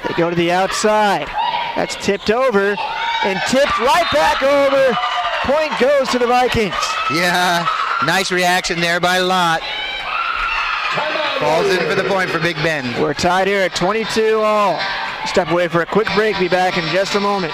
They go to the outside. That's tipped over and tipped right back over. Point goes to the Vikings. Yeah, nice reaction there by Lott. Falls in for the point for Big Ben. We're tied here at 22-all. Step away for a quick break. Be back in just a moment.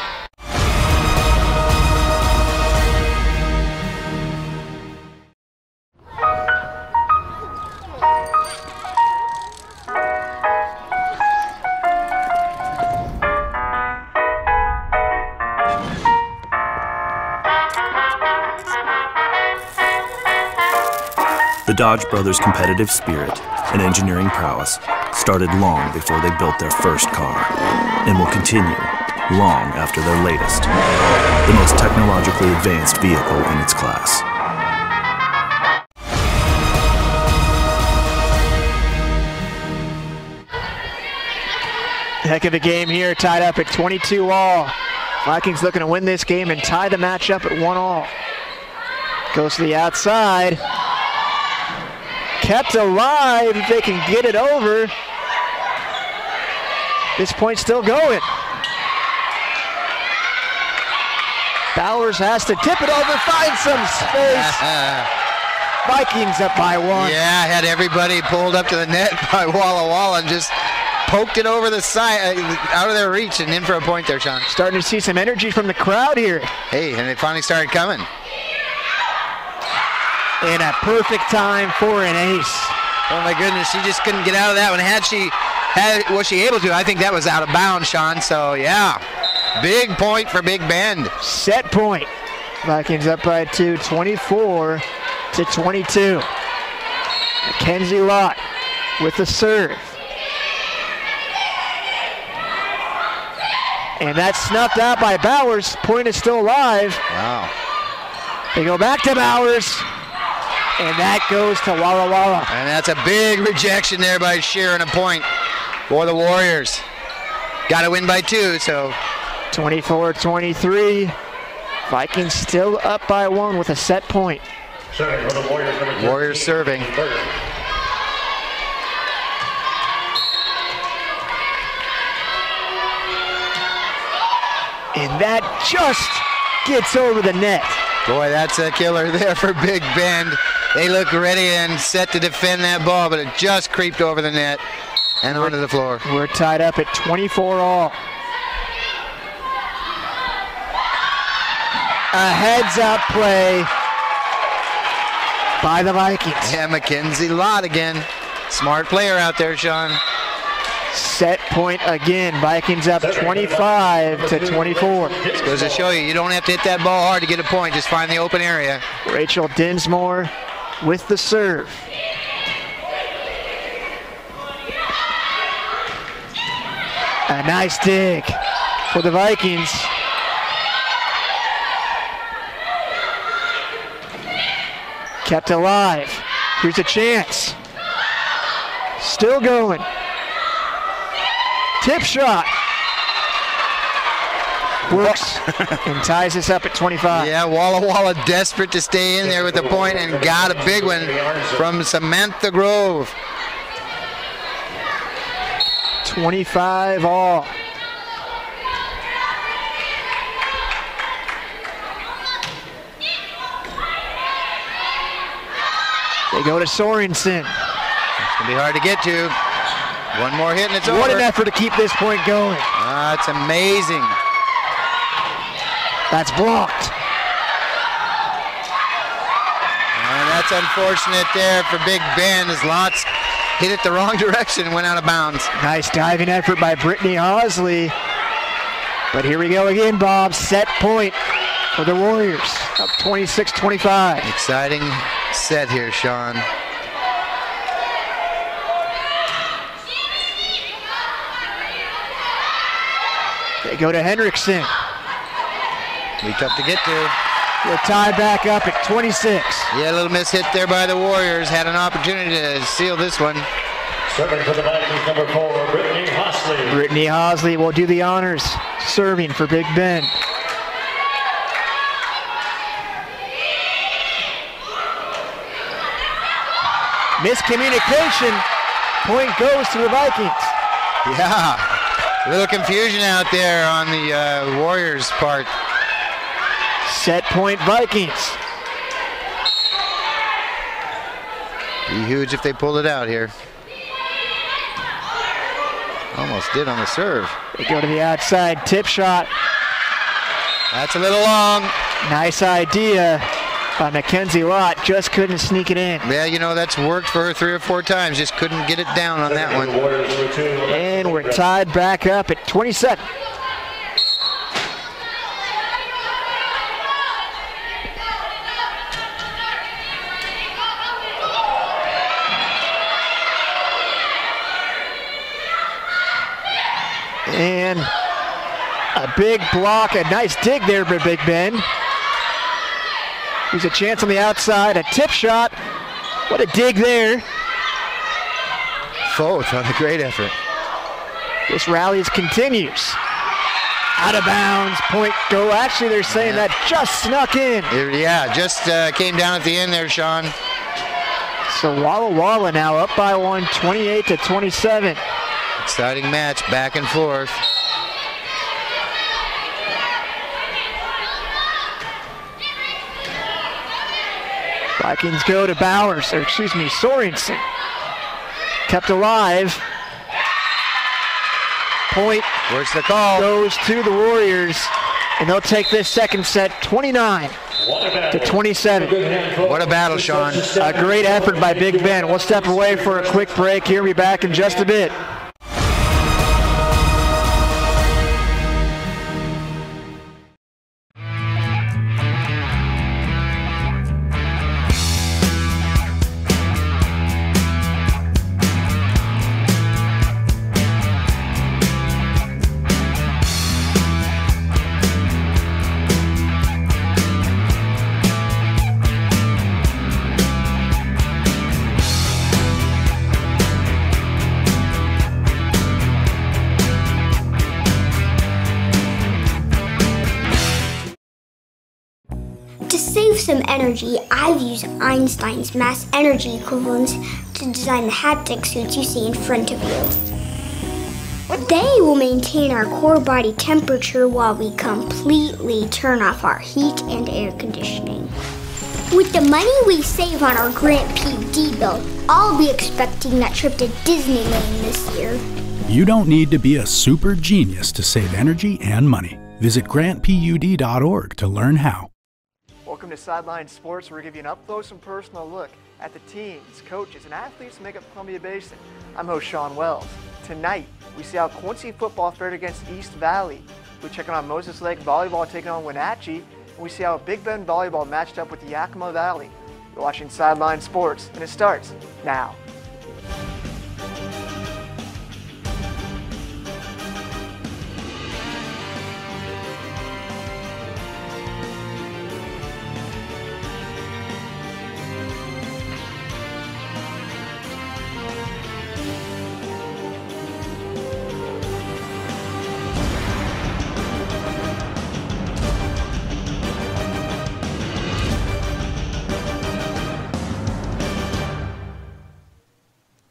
The Dodge brothers' competitive spirit and engineering prowess started long before they built their first car, and will continue long after their latest, the most technologically advanced vehicle in its class. Heck of a game here, tied up at 22-all. Vikings looking to win this game and tie the match up at 1-all. Goes to the outside. Kept alive if they can get it over. This point's still going. Bowers has to tip it over, find some space. Vikings up by 1. Yeah, had everybody pulled up to the net by Walla Walla and just poked it over the side, out of their reach, and in for a point there, Sean. Starting to see some energy from the crowd here. Hey, and they finally started coming. And a perfect time for an ace. Oh my goodness, she just couldn't get out of that one. Was she able to? I think that was out of bounds, Sean. So yeah, big point for Big Bend. Set point. Vikings up by 2, 24-22. Mackenzie Lott with the serve. And that's snuffed out by Bowers. Point is still alive. Wow. They go back to Bowers. And that goes to Walla Walla. And that's a big rejection there by Shearer, and a point for the Warriors. Got to win by 2, so. 24-23. Vikings still up by 1 with a set point. Serving for the Warriors, number 13, Warriors serving. And that just gets over the net. Boy, that's a killer there for Big Bend. They look ready and set to defend that ball, but it just creeped over the net. and onto the floor. We're tied up at 24 all. A heads-up play by the Vikings. Yeah, Mackenzie Lott again. Smart player out there, Sean. Set point again. Vikings up 25-24. This goes to show you, you don't have to hit that ball hard to get a point. Just find the open area. Rachel Dinsmore with the serve. A nice dig for the Vikings. Kept alive. Here's a chance. Still going. Tip shot. Works and ties us up at 25. Yeah, Walla Walla desperate to stay in there with the point and got a big one from Samantha Grove. 25 all. They go to Sorensen. It's going to be hard to get to. One more hit and it's over. What an effort to keep this point going. That's amazing. That's blocked. And that's unfortunate there for Big Ben as Lots hit it the wrong direction and went out of bounds. Nice diving effort by Brittany Hosley. But here we go again, Bob. Set point for the Warriors. Up 26-25. Exciting set here, Sean. They go to Hendrickson. Be tough to get to. We'll tie back up at 26. Yeah, a little miss hit there by the Warriors. Had an opportunity to seal this one. Serving for the Vikings, number 4, Brittany Hosley. Brittany Hosley will do the honors, serving for Big Ben. Miscommunication. Point goes to the Vikings. Yeah, a little confusion out there on the Warriors' part. Set point Vikings. Be huge if they pull it out here. Almost did on the serve. They go to the outside, tip shot. That's a little long. Nice idea by Mackenzie Lott, just couldn't sneak it in. Yeah, you know, that's worked for her 3 or 4 times, just couldn't get it down on that one. And we're tied back up at 27. And a big block, a nice dig there by Big Ben. There's a chance on the outside, a tip shot. What a dig there. Both on a great effort. This rally continues. Out of bounds, point go. Actually, they're saying that just snuck in. Yeah, just came down at the end there, Sean. So Walla Walla now up by 1, 28-27. Exciting match, back and forth. Vikings go to Bowers, or excuse me, Sorensen. Kept alive. Point. Where's the call? Goes to the Warriors, and they'll take this second set 29-27. What a battle, Sean. A great effort by Big Ben. We'll step away for a quick break here. We'll be back in just a bit. Some energy, I've used Einstein's mass energy equivalence to design the haptic suits you see in front of you. They will maintain our core body temperature while we completely turn off our heat and air conditioning. With the money we save on our Grant PD bill, I'll be expecting that trip to Disneyland this year. You don't need to be a super genius to save energy and money. Visit grantpud.org to learn how. Welcome to Sideline Sports, where we give you an up-close and personal look at the teams, coaches, and athletes who make up Columbia Basin. I'm host Sean Wells. Tonight, we see how Quincy football fared against East Valley. We check on Moses Lake volleyball taking on Wenatchee, and we see how Big Bend volleyball matched up with Yakima Valley. You're watching Sideline Sports, and it starts now.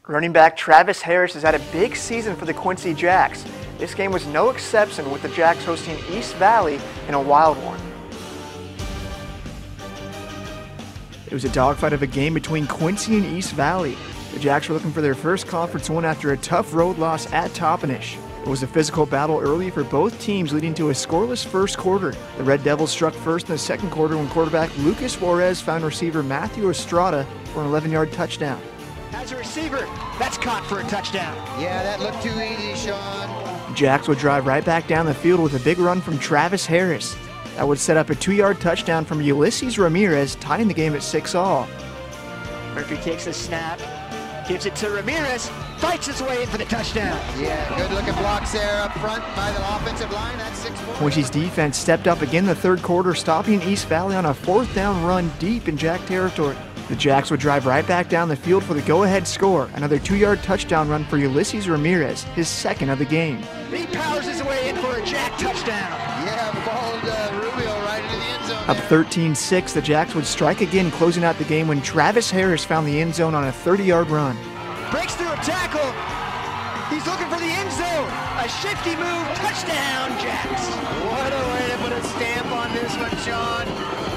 Running back Travis Harris has had a big season for the Quincy Jacks. This game was no exception, with the Jacks hosting East Valley in a wild one. It was a dogfight of a game between Quincy and East Valley. The Jacks were looking for their first conference win after a tough road loss at Toppenish. It was a physical battle early for both teams, leading to a scoreless first quarter. The Red Devils struck first in the second quarter when quarterback Lucas Juarez found receiver Matthew Estrada for an 11-yard touchdown. As a receiver, that's caught for a touchdown. Yeah, that looked too easy, Sean. Jacks would drive right back down the field with a big run from Travis Harris. That would set up a 2-yard touchdown from Ulysses Ramirez, tying the game at 6-all. Murphy takes the snap, gives it to Ramirez, fights his way in for the touchdown. Yeah, good looking blocks there up front by the offensive line. That's 6 points. Quincy's defense stepped up again in the third quarter, stopping East Valley on a 4th down run deep in Jack territory. The Jacks would drive right back down the field for the go-ahead score, another 2-yard touchdown run for Ulysses Ramirez, his second of the game. He powers his way in for a Jack touchdown. Yeah, followed Rubio right into the end zone. Up 13-6, the Jacks would strike again, closing out the game when Travis Harris found the end zone on a 30-yard run. Breaks through a tackle. He's looking for the end zone. A shifty move, touchdown, Jacks. What a way to put a stamp on this one, Sean.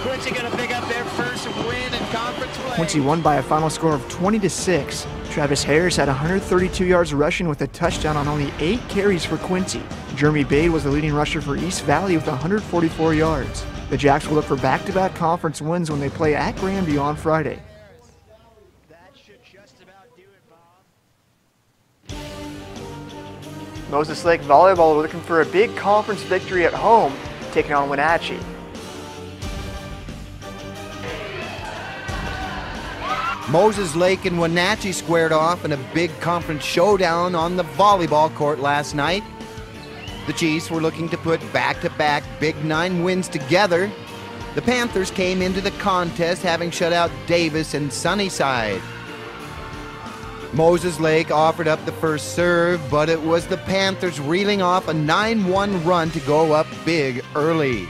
Quincy going to pick up their first win in conference play. Quincy won by a final score of 20-6. Travis Harris had 132 yards rushing with a touchdown on only 8 carries for Quincy. Jeremy Bade was the leading rusher for East Valley with 144 yards. The Jacks will look for back-to-back conference wins when they play at Grandview on Friday. That should just about do it, Bob. Moses Lake volleyball looking for a big conference victory at home, taking on Wenatchee. Moses Lake and Wenatchee squared off in a big conference showdown on the volleyball court last night. The Chiefs were looking to put back-to-back Big 9 wins together. The Panthers came into the contest having shut out Davis and Sunnyside. Moses Lake offered up the first serve, but it was the Panthers reeling off a 9-1 run to go up big early.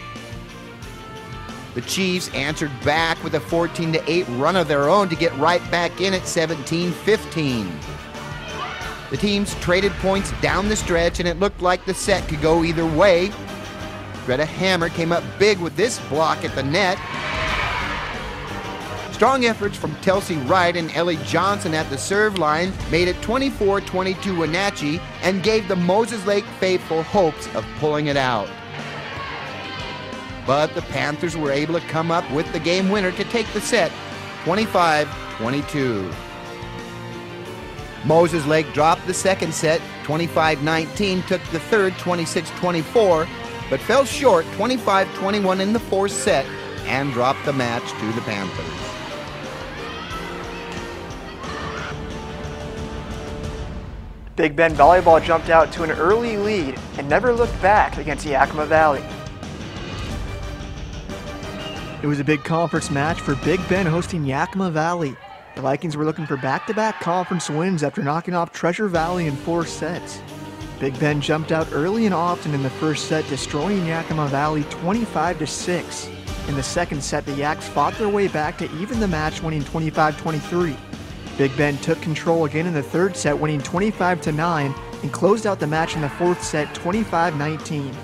The Chiefs answered back with a 14-8 run of their own to get right back in at 17-15. The teams traded points down the stretch, and it looked like the set could go either way. Greta Hammer came up big with this block at the net. Strong efforts from Telsey Wright and Ellie Johnson at the serve line made it 24-22 Wenatchee and gave the Moses Lake faithful hopes of pulling it out. But the Panthers were able to come up with the game winner to take the set, 25-22. Moses Lake dropped the second set, 25-19, took the third, 26-24, but fell short, 25-21 in the fourth set, and dropped the match to the Panthers. Big Bend volleyball jumped out to an early lead and never looked back against Yakima Valley. It was a big conference match for Big Bend hosting Yakima Valley. The Vikings were looking for back-to-back conference wins after knocking off Treasure Valley in 4 sets. Big Bend jumped out early and often in the first set, destroying Yakima Valley 25-6. In the second set, the Yaks fought their way back to even the match, winning 25-23. Big Bend took control again in the third set, winning 25-9, and closed out the match in the fourth set 25-19.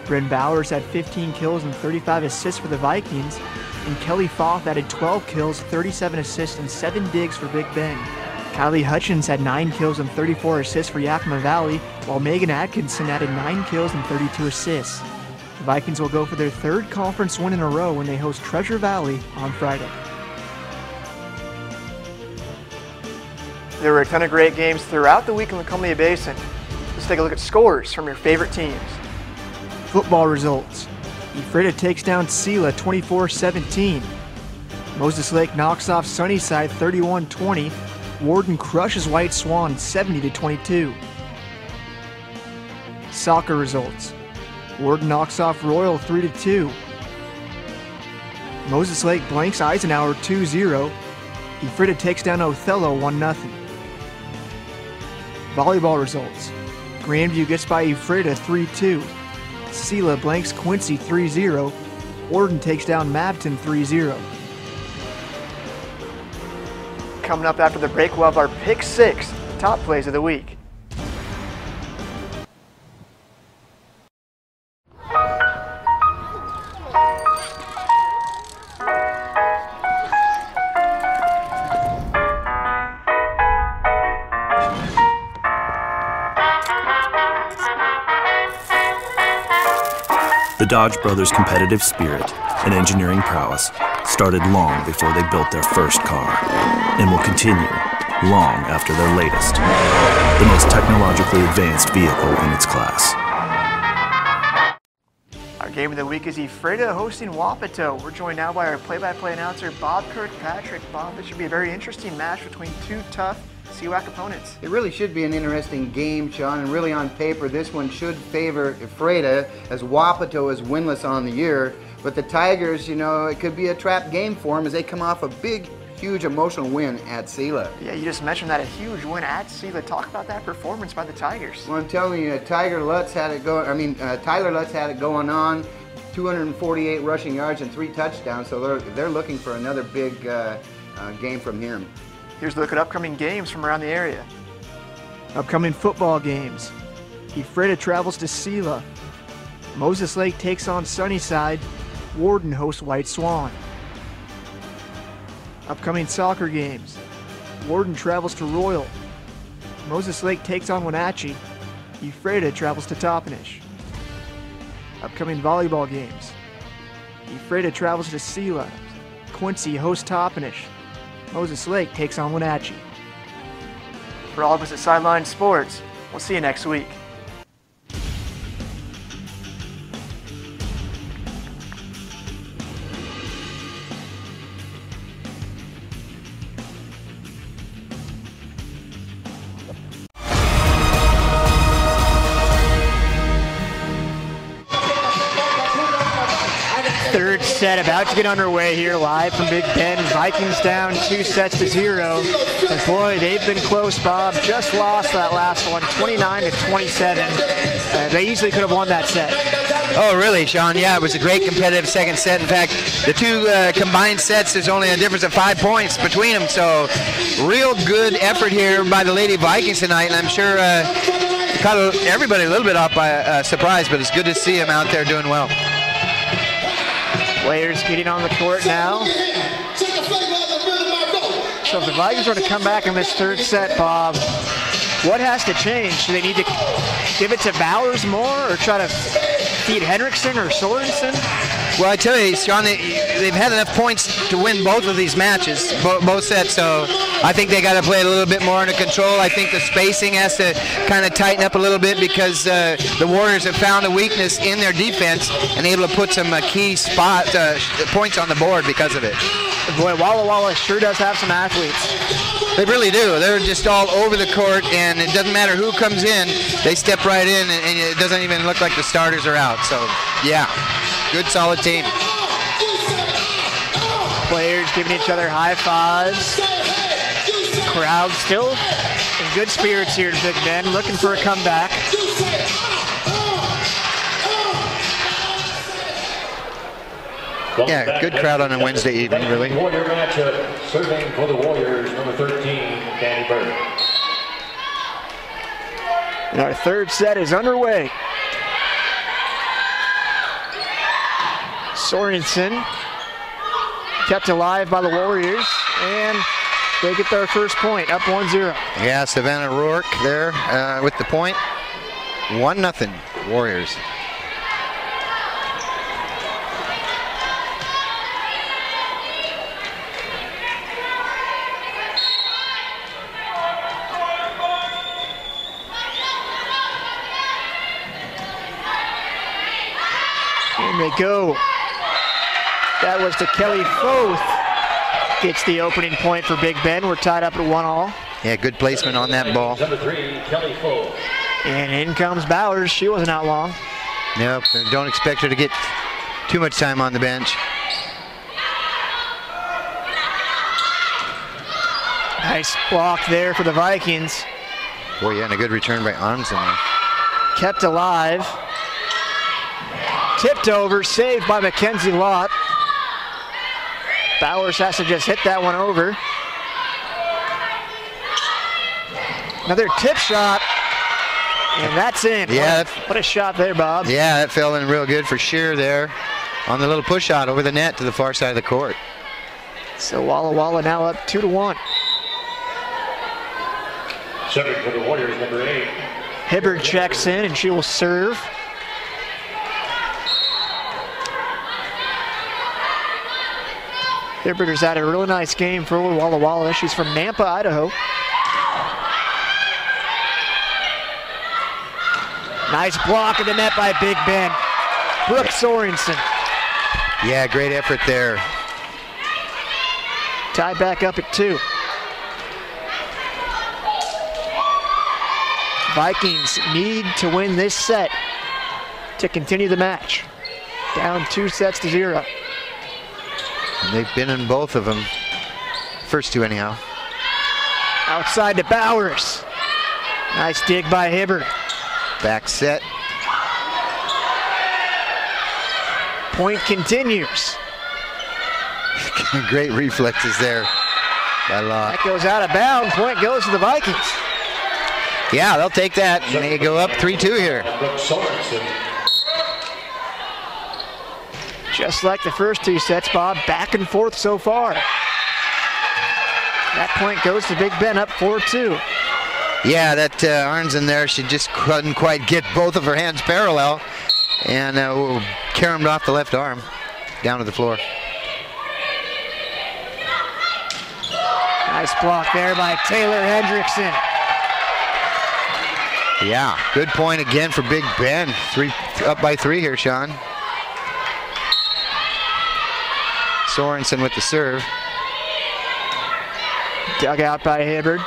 Bryn Bowers had 15 kills and 35 assists for the Vikings. and Kelly Foth added 12 kills, 37 assists, and 7 digs for Big Bend. Kylie Hutchins had 9 kills and 34 assists for Yakima Valley, while Megan Atkinson added 9 kills and 32 assists. The Vikings will go for their 3rd conference win in a row when they host Treasure Valley on Friday. There were a ton of great games throughout the week in the Columbia Basin. Let's take a look at scores from your favorite teams. Football results. Ephrata takes down Sela 24-17. Moses Lake knocks off Sunnyside 31-20. Warden crushes White Swan 70-22. Soccer results. Warden knocks off Royal 3-2. Moses Lake blanks Eisenhower 2-0. Ephrata takes down Othello 1-0. Volleyball results. Grandview gets by Ephrata 3-2. Sela blanks Quincy 3-0. Warden takes down Mabton 3-0. Coming up after the break, we'll have our Pick 6, top plays of the week. The Dodge brothers' competitive spirit and engineering prowess started long before they built their first car, and will continue long after their latest, the most technologically advanced vehicle in its class. Our game of the week is Ephrata hosting Wapato. We're joined now by our play-by-play announcer, Bob Kirkpatrick. Bob, this should be a very interesting match between two tough CWAC opponents. It really should be an interesting game, Sean, and really on paper this one should favor Ephrata, as Wapato is winless on the year. But the Tigers, you know, it could be a trap game for them as they come off a big, huge emotional win at Sela. Yeah, you just mentioned that, a huge win at Sela. Talk about that performance by the Tigers. Well, I'm telling you, Tyler Lutz had it going on. 248 rushing yards and 3 touchdowns, so they're looking for another big game from him. Here's a look at upcoming games from around the area. Upcoming football games. Ephrata travels to Sela. Moses Lake takes on Sunnyside. Warden hosts White Swan. Upcoming soccer games. Warden travels to Royal. Moses Lake takes on Wenatchee. Ephrata travels to Toppenish. Upcoming volleyball games. Ephrata travels to Sela. Quincy hosts Toppenish. Moses Lake takes on Wenatchee. For all of us at Sideline Sports, we'll see you next week. Third set about to get underway here live from Big Bend. Vikings down 2-0. And boy, they've been close, Bob. Just lost that last one, 29-27. They easily could have won that set. Oh, really, Sean? Yeah, it was a great competitive second set. In fact, the two combined sets, there's only a difference of 5 points between them. So real good effort here by the Lady Vikings tonight. And I'm sure caught everybody a little bit off by surprise, but it's good to see them out there doing well. Players getting on the court now. So if the Vikings are to come back in this third set, Bob, what has to change? Do they need to give it to Bowers more or try to feed Henriksen or Sorensen? Well, I tell you, Sean, they've had enough points to win both of these matches, both sets, so I think they got to play it a little bit more under control. I think the spacing has to kind of tighten up a little bit because the Warriors have found a weakness in their defense and able to put some key points on the board because of it. Boy, Walla Walla sure does have some athletes. They really do. They're just all over the court, and it doesn't matter who comes in, they step right in, and it doesn't even look like the starters are out. So, yeah, good, solid team. Players giving each other high fives. Crowd still in good spirits here at Big Bend, looking for a comeback. Yeah, good crowd on a Wednesday evening, really. Warrior matchup, serving for the Warriors, number 13, Danny Bird. And our third set is underway. Sorensen kept alive by the Warriors, and they get their first point, up 1-0. Yeah, Savannah Rourke there with the point. 1-0 Warriors. And they go. That was to Kelly Foth. Gets the opening point for Big Bend. We're tied up at 1-1. Yeah, good placement on that ball. Number 3, Kelly Foth. And in comes Bowers. She wasn't out long. Nope, and don't expect her to get too much time on the bench. Nice block there for the Vikings. Boy, yeah, and a good return by Armstrong. Kept alive. Tipped over, saved by Mackenzie Lott. Bowers has to just hit that one over. Another tip shot, and that's in. Yeah. What a shot there, Bob. Yeah, that fell in real good for Shear there on the little push shot over the net to the far side of the court. So Walla Walla now up 2-1. Serving for the Warriors, number 8. Hibbard checks in, and she will serve. Hibbard has had a really nice game for Walla Walla. She's from Nampa, Idaho. Nice block in the net by Big Ben. Brooke Sorensen. Yeah, great effort there. Tied back up at 2. Vikings need to win this set to continue the match. Down 2-0. And they've been in both of them. First two anyhow. Outside to Bowers. Nice dig by Hibbard. Back set. Point continues. Great reflexes there by Lott. That goes out of bounds. Point goes to the Vikings. Yeah, they'll take that. And they go up 3-2 here. Just like the first two sets, Bob, back and forth so far. That point goes to Big Ben, up 4-2. Yeah, that Arnzen there, she just couldn't quite get both of her hands parallel, and caromed off the left arm down to the floor. Nice block there by Taylor Hendrickson. Yeah, good point again for Big Ben. Up by 3 here, Sean. Sorensen with the serve. Dug out by Hibbard.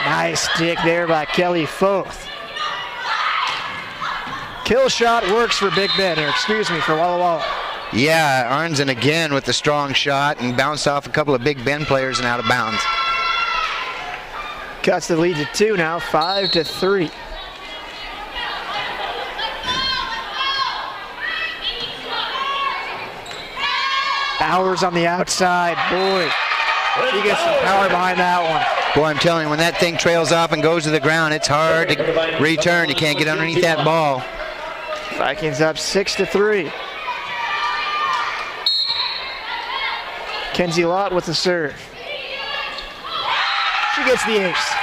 Nice stick there by Kelly Foth. Kill shot works for Big Ben, or excuse me, for Walla Walla. Yeah, Arnzen again with the strong shot and bounced off a couple of Big Ben players and out of bounds. Cuts the lead to 2 now, 5-3. Bowers on the outside, boy. She gets some power behind that one. Boy, I'm telling you, when that thing trails off and goes to the ground, it's hard to return. You can't get underneath that ball. Vikings up 6-3. Kenzie Lott with the serve. She gets the ace.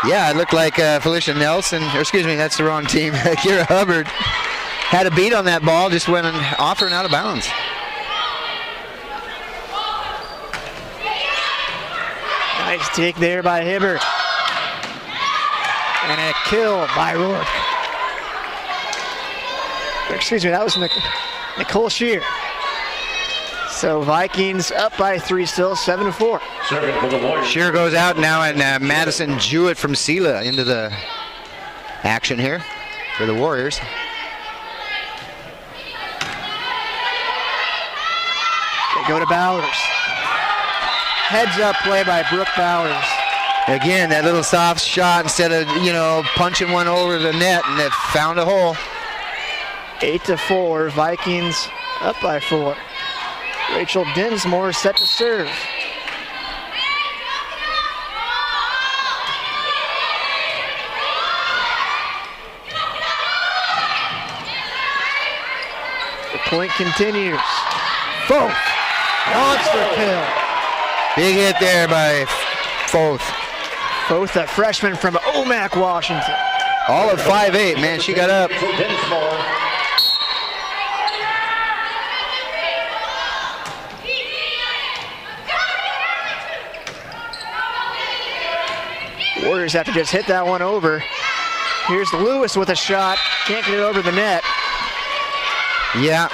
Yeah, it looked like Felicia Nelson, or excuse me, that's the wrong team. Kira Hubbard had a beat on that ball, just went off her and out of bounds. Nice take there by Hibbert. And a kill by Rourke. Excuse me, that was Nicole Shear. So Vikings up by 3 still, 7-4. Shear goes out now, and Madison Jewett from Sela into the action here for the Warriors. They go to Bowers. Heads up play by Brooke Bowers. Again, that little soft shot instead of, punching one over the net, and they found a hole. 8-4, Vikings up by 4. Rachel Dinsmore set to serve. The Point continues. Foth. Monster kill. Big hit there by Foth. Foth, a freshman from Omak, Washington. All of 5'8", man, she got up. Warriors have to just hit that one over. Here's Lewis with a shot. Can't get it over the net. Yeah,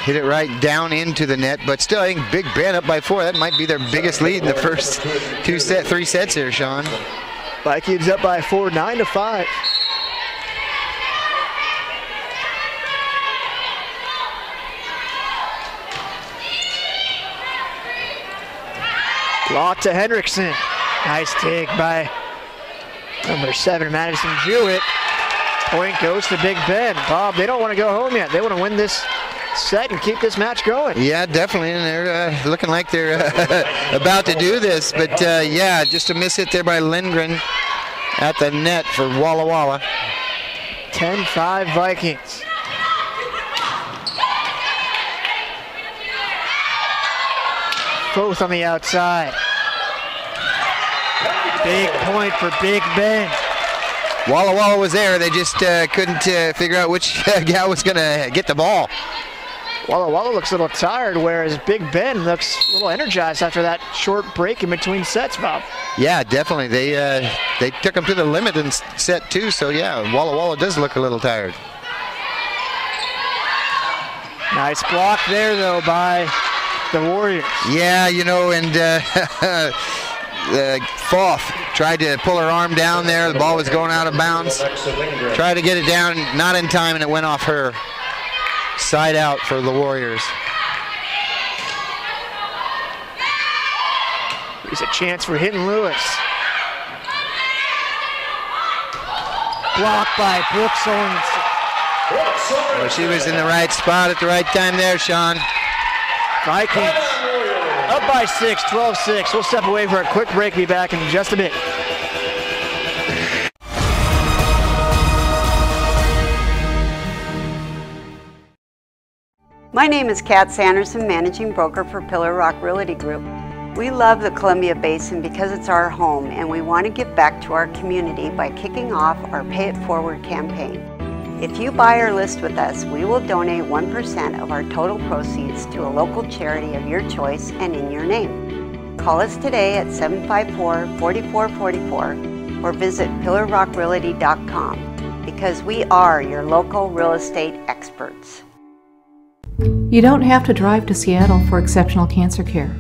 hit it right down into the net, but still, I think Big Ben up by 4. That might be their biggest lead in the first 3 sets here, Sean. Vikings up by 4, 9-5. Block to Hendrickson. Nice take by number 7, Madison Jewett. Point goes to Big Ben. Bob, they don't want to go home yet. They want to win this set and keep this match going. Yeah, definitely, and they're looking like they're about to do this. But yeah, just a miss hit there by Lindgren at the net for Walla Walla. 10-5 Vikings. Both on the outside. Big point for Big Ben. Walla Walla was there. They just couldn't figure out which guy was going to get the ball. Walla Walla looks a little tired, whereas Big Ben looks a little energized after that short break in between sets, Bob. Yeah, definitely. They took them to the limit in set 2, so yeah, Walla Walla does look a little tired. Nice block there, though, by the Warriors. Yeah, you know, and Foth tried to pull her arm down there. The ball was going out of bounds. Tried to get it down, not in time, and it went off her. Side out for the Warriors. Here's a chance for Hinton Lewis. Blocked by Brooks Sorensen. Well, she was in the right spot at the right time there, Sean. Vikings up by 6, 12-6. We'll step away for a quick break. Be back in just a bit. My name is Kat Sanderson, Managing Broker for Pillar Rock Realty Group. We love the Columbia Basin because it's our home, and we want to give back to our community by kicking off our Pay It Forward campaign. If you buy or list with us, we will donate 1% of our total proceeds to a local charity of your choice and in your name. Call us today at 754-4444 or visit pillarrockrealty.com because we are your local real estate experts. You don't have to drive to Seattle for exceptional cancer care.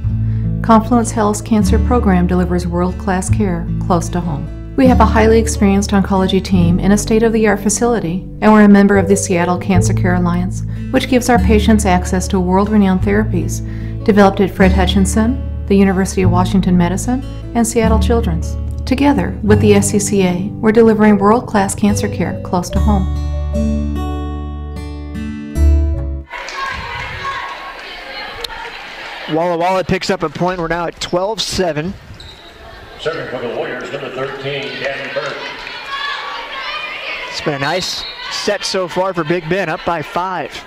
Confluence Health's cancer program delivers world-class care close to home. We have a highly experienced oncology team in a state-of-the-art facility, and we're a member of the Seattle Cancer Care Alliance, which gives our patients access to world-renowned therapies developed at Fred Hutchinson, the University of Washington Medicine, and Seattle Children's. Together with the SCCA, we're delivering world-class cancer care close to home. Walla Walla picks up a point. We're now at 12-7. Serving for the Warriors, number 13, Gavin Burke. It's been a nice set so far for Big Ben, up by 5.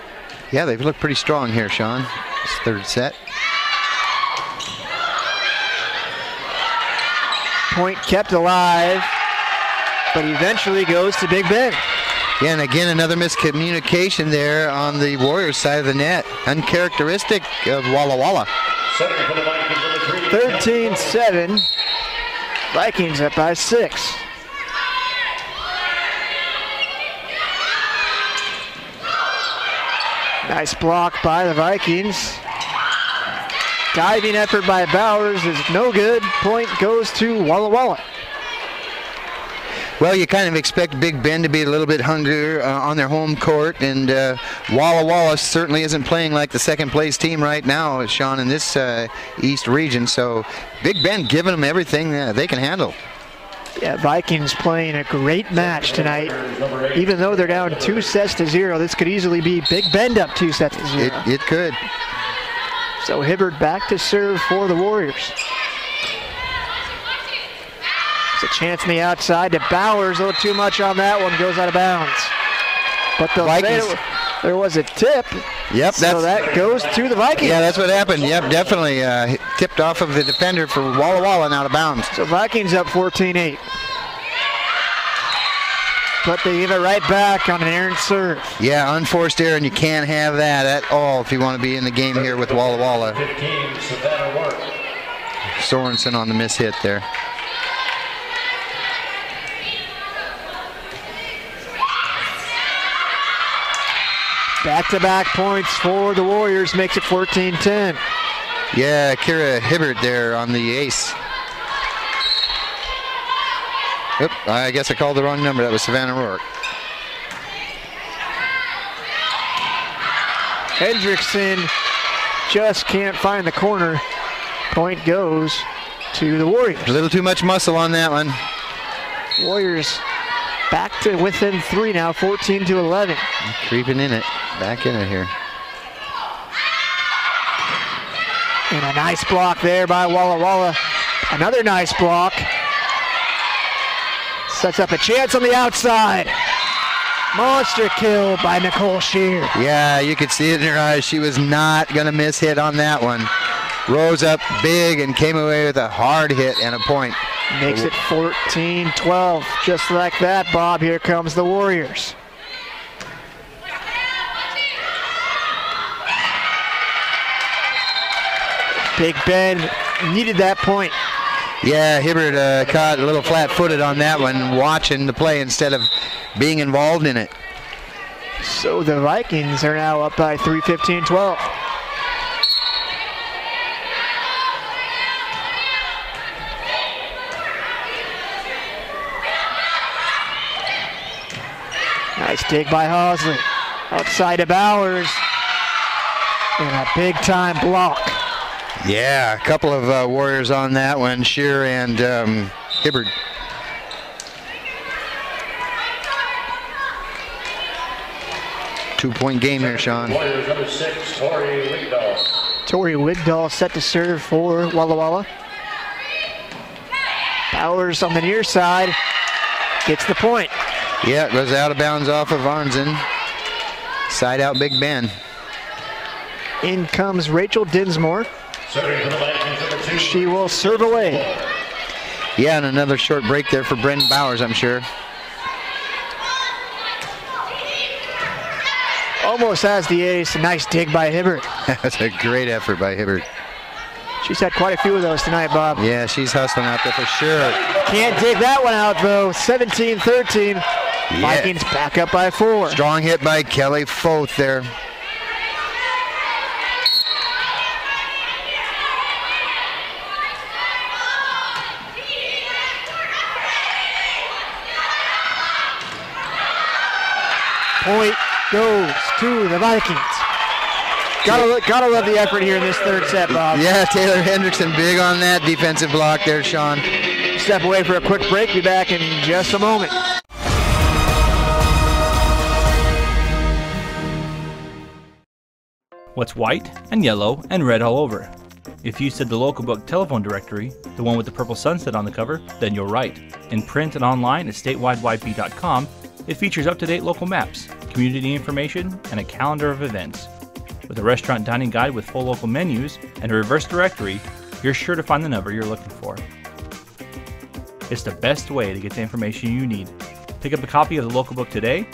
Yeah, they've looked pretty strong here, Sean. This third set. Point kept alive, but eventually goes to Big Ben. Yeah, and again, another miscommunication there on the Warriors side of the net. Uncharacteristic of Walla Walla. 13-7. Vikings up by 6. Nice block by the Vikings. Diving effort by Bowers is no good. Point goes to Walla Walla. Well, you kind of expect Big Ben to be a little bit hungrier on their home court, and Walla Walla certainly isn't playing like the second place team right now, Sean, in this East region. So Big Ben giving them everything they can handle. Yeah, Vikings playing a great match tonight. Even though they're down 2-0, this could easily be Big Ben up 2-0. It could. So Hibbert back to serve for the Warriors. It's a chance on the outside to Bowers. A little too much on that one. Goes out of bounds. But they'll say there was a tip. Yep. So that goes to the Vikings. Yeah, that's what happened. Yep, definitely tipped off of the defender for Walla Walla and out of bounds. So Vikings up 14-8. But they give it right back on an errant serve. Yeah, unforced error, and you can't have that at all if you want to be in the game here with Walla Walla. 15, Savannah Work. Sorensen on the miss hit there. Back-to-back points for the Warriors makes it 14-10. Yeah, Kira Hibbert there on the ace. Oop, I guess I called the wrong number. That was Savannah Rourke. Hendrickson just can't find the corner. Point goes to the Warriors. A little too much muscle on that one. Warriors back to within 3 now, 14-11. Creeping in it. Back in it here. And a nice block there by Walla Walla. Another nice block. Sets up a chance on the outside. Monster kill by Nicole Shear. Yeah, you could see it in her eyes. She was not going to miss hit on that one. Rose up big and came away with a hard hit and a point. Makes it 14-12. Just like that, Bob. Here comes the Warriors. Big Ben needed that point. Yeah, Hibbert caught a little flat-footed on that one, watching the play instead of being involved in it. So the Vikings are now up by 3, 15-12. Nice dig by Hosley. Outside of Bowers. And a big-time block. Yeah, a couple of Warriors on that one, Shear and Hibbert. Two-point game here, Sean. Warriors number 6, Tori Wigdahl. Tori Wigdahl set to serve for Walla Walla. Bowers on the near side gets the point. Yeah, it goes out of bounds off of Arnzen. Side out Big Ben. In comes Rachel Dinsmore. She will serve away. Yeah, and another short break there for Brendan Bowers, I'm sure. Almost has the ace. A nice dig by Hibbert. That's a great effort by Hibbert. She's had quite a few of those tonight, Bob. Yeah, she's hustling out there for sure. Can't dig that one out, though. 17-13. Yeah. Vikings back up by 4. Strong hit by Kelly Foth there. Point goes to the Vikings. Gotta love the effort here in this third set, Bob. Yeah, Taylor Hendrickson big on that defensive block there, Sean. Step away for a quick break. Be back in just a moment. What's white and yellow and red all over? If you said the local book telephone directory, the one with the purple sunset on the cover, then you're right. In print and online at statewideyp.com, it features up-to-date local maps, community information, and a calendar of events. With a restaurant dining guide with full local menus and a reverse directory, you're sure to find the number you're looking for. It's the best way to get the information you need. Pick up a copy of the local book today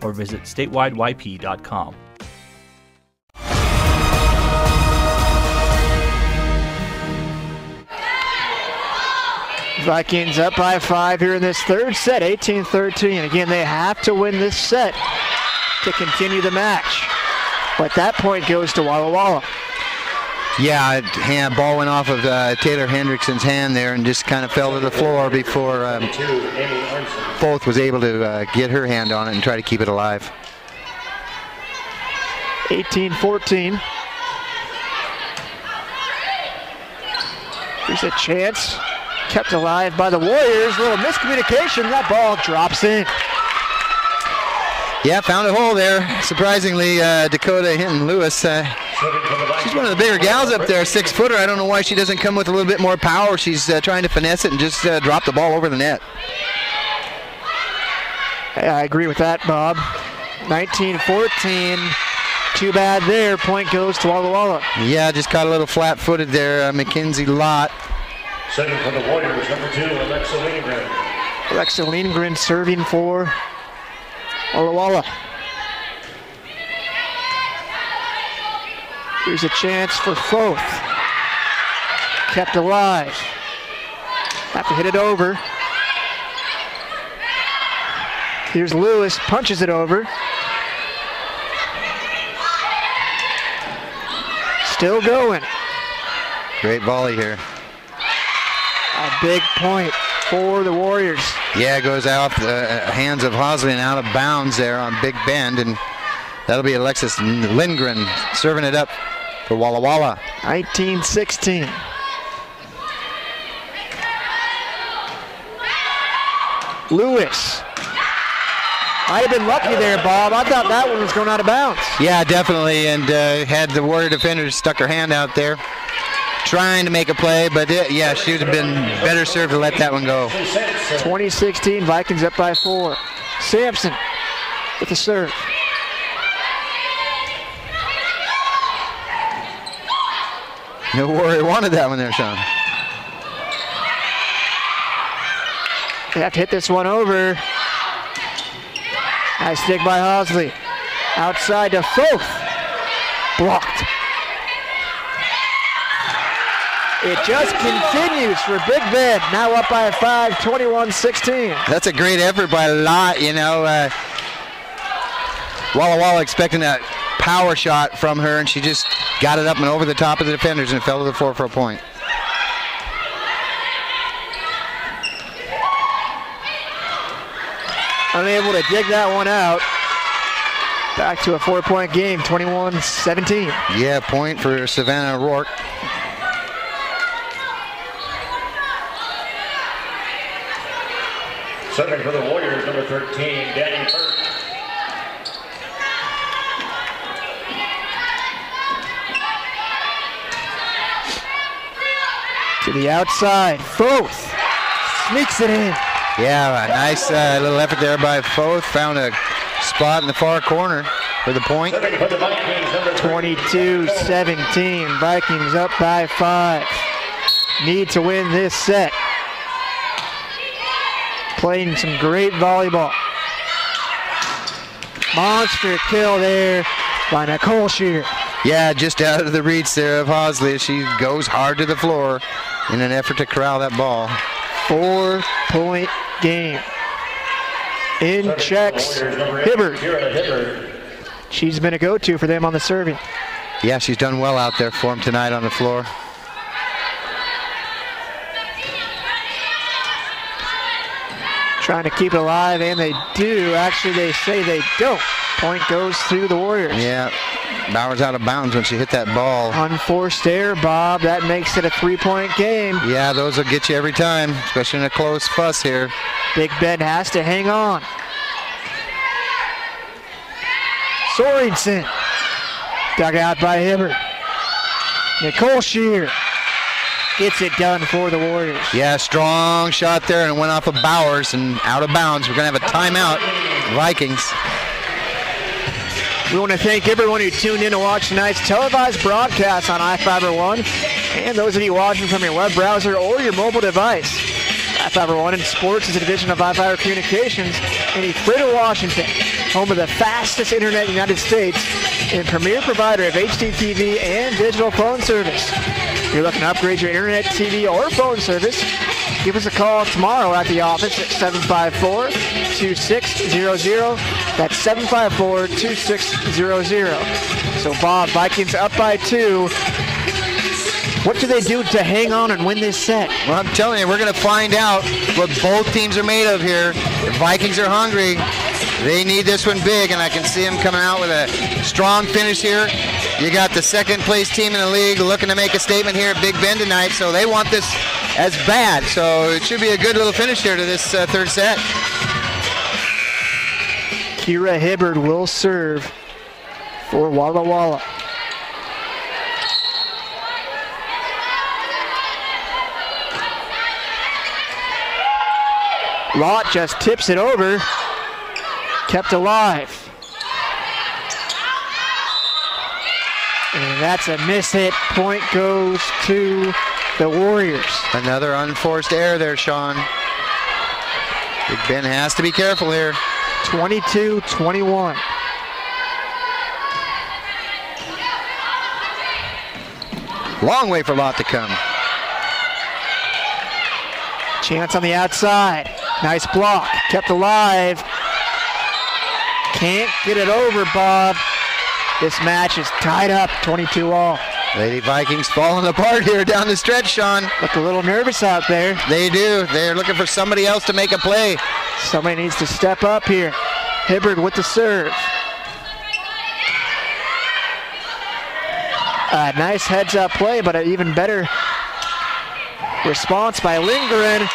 or visit statewideyp.com. Vikings up by 5 here in this third set, 18-13. Again, they have to win this set to continue the match. But that point goes to Walla Walla. Yeah, ball went off of Taylor Hendrickson's hand there and just kind of fell to the floor before Foth was able to get her hand on it and try to keep it alive. 18-14. There's a chance. Kept alive by the Warriors. A little miscommunication. That ball drops in. Yeah, found a hole there. Surprisingly, Dakota Hinton-Lewis, she's one of the bigger gals up there, 6-footer. I don't know why she doesn't come with a little bit more power. She's trying to finesse it and just drop the ball over the net. I agree with that, Bob. 19-14. Too bad there. Point goes to Walla Walla. Yeah, just caught a little flat-footed there, Mackenzie Lott. Setting for the Warriors, number 2, Alexa Lindgren. Alexa Lindgren serving for Walla Walla. Here's a chance for Foth. Kept alive. Have to hit it over. Here's Lewis, punches it over. Still going. Great volley here. A big point for the Warriors. Yeah, it goes out the hands of Hosley and out of bounds there on Big Bend, and that'll be Alexis Lindgren serving it up for Walla Walla. 19-16. Lewis. Might have been lucky there, Bob. I thought that one was going out of bounds. Yeah, definitely, and had the Warrior defenders stuck her hand out there, trying to make a play, but yeah, she would have been better served to let that one go. 2016, Vikings up by 4. Sampson with the serve. No Warrior wanted that one there, Sean. They have to hit this one over. Nice stick by Hosley. Outside to Foth. Blocked. It just continues for Big Bend. Now up by 5, 21-16. That's a great effort by Lott, you know. Walla Walla expecting that power shot from her, and she just got it up and over the top of the defenders and fell to the floor for a point. Unable to dig that one out. Back to a 4-point game, 21-17. Yeah, point for Savannah O'Rourke. Serving for the Warriors, number 13, Danny Burke. To the outside, Foth sneaks it in. Yeah, a nice little effort there by Foth. Found a spot in the far corner for the point. 22-17, Vikings up by 5. Need to win this set. Playing some great volleyball. Monster kill there by Nicole Shear. Yeah, just out of the reach there of Hosley. She goes hard to the floor in an effort to corral that ball. 4-point game. In checks Hibbard. She's been a go-to for them on the serving. Yeah, she's done well out there for them tonight on the floor. Trying to keep it alive, and they do. Actually, they say they don't. Point goes through the Warriors. Yeah, Bowers out of bounds when she hit that ball. Unforced error, Bob. That makes it a 3-point game. Yeah, those will get you every time, especially in a close fuss here. Big Ben has to hang on. Sorensen. Dug out by Hibbert. Nicole Shear gets it done for the Warriors. Yeah, strong shot there, and it went off of Bowers and out of bounds. We're going to have a timeout, Vikings. We want to thank everyone who tuned in to watch tonight's televised broadcast on iFiber1, and those of you watching from your web browser or your mobile device. iFiber1 in Sports is a division of iFiber Communications in Ephrata, Washington, home of the fastest internet in the United States and premier provider of HDTV and digital phone service. If you're looking to upgrade your internet, TV, or phone service, give us a call tomorrow at the office at 754-2600. That's 754-2600. So, Bob, Vikings up by 2. What do they do to hang on and win this set? Well, I'm telling you, we're going to find out what both teams are made of here. The Vikings are hungry. They need this one big, and I can see them coming out with a strong finish here. You got the second-place team in the league looking to make a statement here at Big Bend tonight, so they want this as bad. So it should be a good little finish here to this third set. Kira Hibbard will serve for Walla Walla. Lott just tips it over. Kept alive. And that's a miss hit. Point goes to the Warriors. Another unforced error there, Sean. Big Ben has to be careful here. 22-21. Long way for Lott to come. Chance on the outside. Nice block. Kept alive. Can't get it over, Bob. This match is tied up, 22-all. Lady Vikings falling apart here down the stretch, Sean. Look a little nervous out there. They do. They're looking for somebody else to make a play. Somebody needs to step up here. Hibbard with the serve. A nice heads-up play, but an even better response by Lindgren.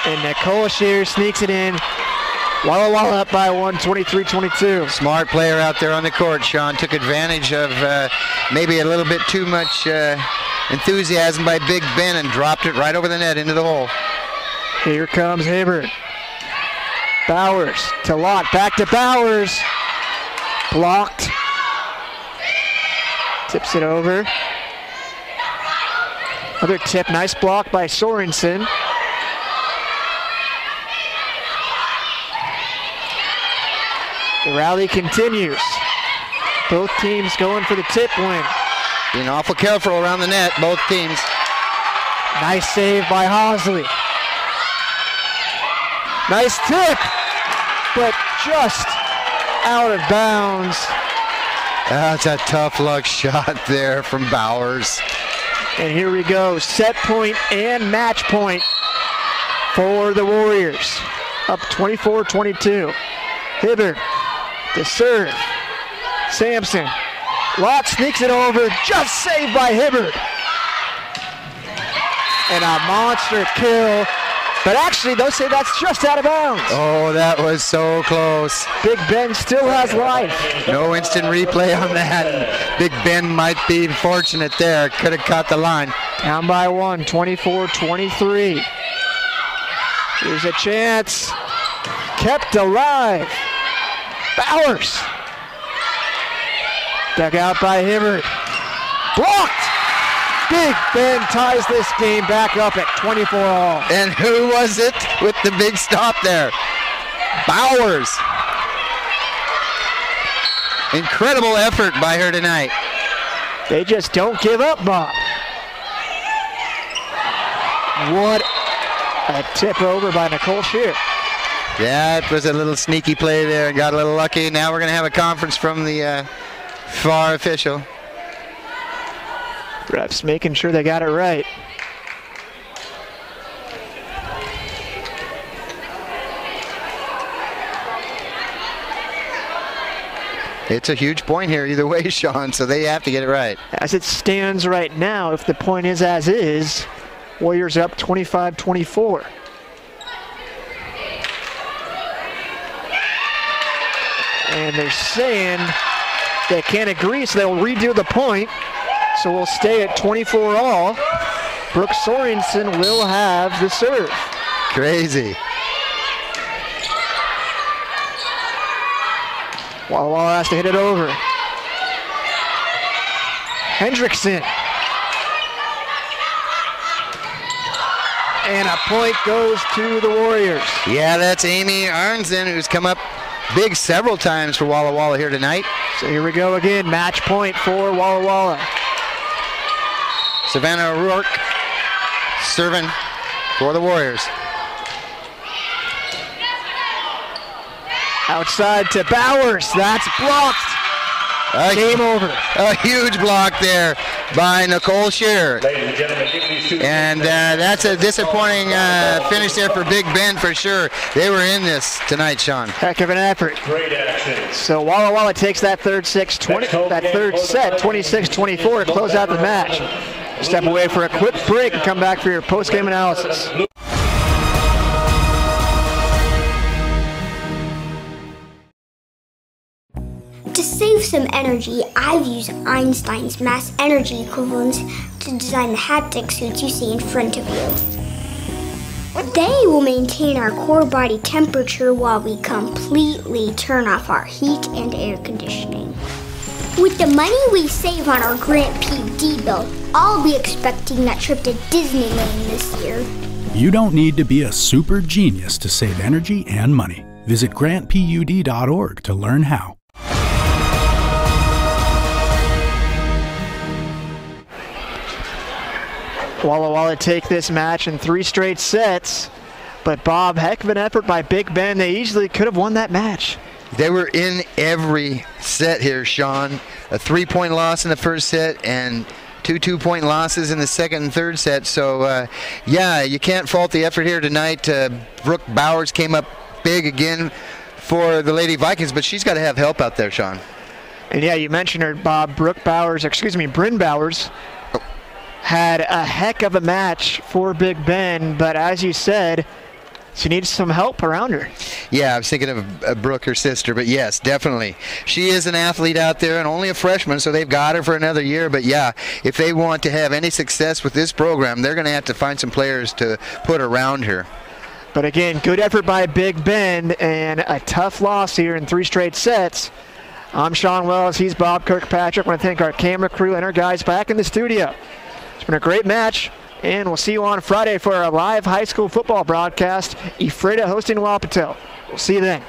And Nicole Shear sneaks it in. Walla Walla up by one, 23-22. Smart player out there on the court, Sean. Took advantage of maybe a little bit too much enthusiasm by Big Ben and dropped it right over the net into the hole. Here comes Hibbert. Bowers to Lott, back to Bowers. Blocked. Tips it over. Another tip, nice block by Sorensen. The rally continues. Both teams going for the tip win. Being awful careful around the net, both teams. Nice save by Hosley. Nice tip, but just out of bounds. That's a tough luck shot there from Bowers. And here we go, set point and match point for the Warriors. Up 24-22. Hibbert. The serve. Sampson. Lott sneaks it over. Just saved by Hibbert. And a monster kill. But actually, they'll say that's just out of bounds. Oh, that was so close. Big Ben still has life. No instant replay on that. Big Ben might be fortunate there. Could have caught the line. Down by one, 24-23. Here's a chance. Kept alive. Bowers. Dug out by Hibbert. Blocked. Big Ben ties this game back up at 24-all. And who was it with the big stop there? Bowers. Incredible effort by her tonight. They just don't give up, Bob. What a tip over by Nicole Shear. Yeah, it was a little sneaky play there and got a little lucky. Now we're going to have a conference from the VAR official. Refs making sure they got it right. It's a huge point here either way, Sean, so they have to get it right. As it stands right now, if the point is as is, Warriors up 25-24. And they're saying they can't agree, so they'll redo the point. So we'll stay at 24-all. Brooke Sorensen will have the serve. Crazy. Walla has to hit it over. Hendrickson. And a point goes to the Warriors. Yeah, that's Amy Arnzen, who's come up big several times for Walla Walla here tonight. So here we go again, match point for Walla Walla. Savannah O'Rourke serving for the Warriors. Outside to Bowers, that's blocked. Game over. A huge block there by Nicole Shear. And that's a disappointing finish there for Big Ben for sure. They were in this tonight, Sean. Heck of an effort. Great action. So Walla Walla takes that third set 26-24 to close out the match. Step away for a quick break and come back for your post-game analysis. To save some energy, I've used Einstein's mass energy equivalents to design the haptic suits you see in front of you. They will maintain our core body temperature while we completely turn off our heat and air conditioning. With the money we save on our Grant PD bill, I'll be expecting that trip to Disneyland this year. You don't need to be a super genius to save energy and money. Visit grantpud.org to learn how. Walla Walla take this match in 3 straight sets. But Bob, heck of an effort by Big Ben. They easily could have won that match. They were in every set here, Sean. A 3-point loss in the first set and 2 2-point losses in the second and third set. So, yeah, you can't fault the effort here tonight. Brooke Bowers came up big again for the Lady Vikings, but she's got to have help out there, Sean. And, yeah, you mentioned her, Bob. Bryn Bowers had a heck of a match for Big Ben, but as you said, she needs some help around her. Yeah, I was thinking of Brooke, her sister, but yes, definitely. She is an athlete out there and only a freshman, so they've got her for another year. But yeah, if they want to have any success with this program, they're going to have to find some players to put around her. But again, good effort by Big Ben and a tough loss here in 3 straight sets. I'm Sean Wells, he's Bob Kirkpatrick. I want to thank our camera crew and our guys back in the studio. It's been a great match. And we'll see you on Friday for our live high school football broadcast. Ephrata hosting Wapato. We'll see you then.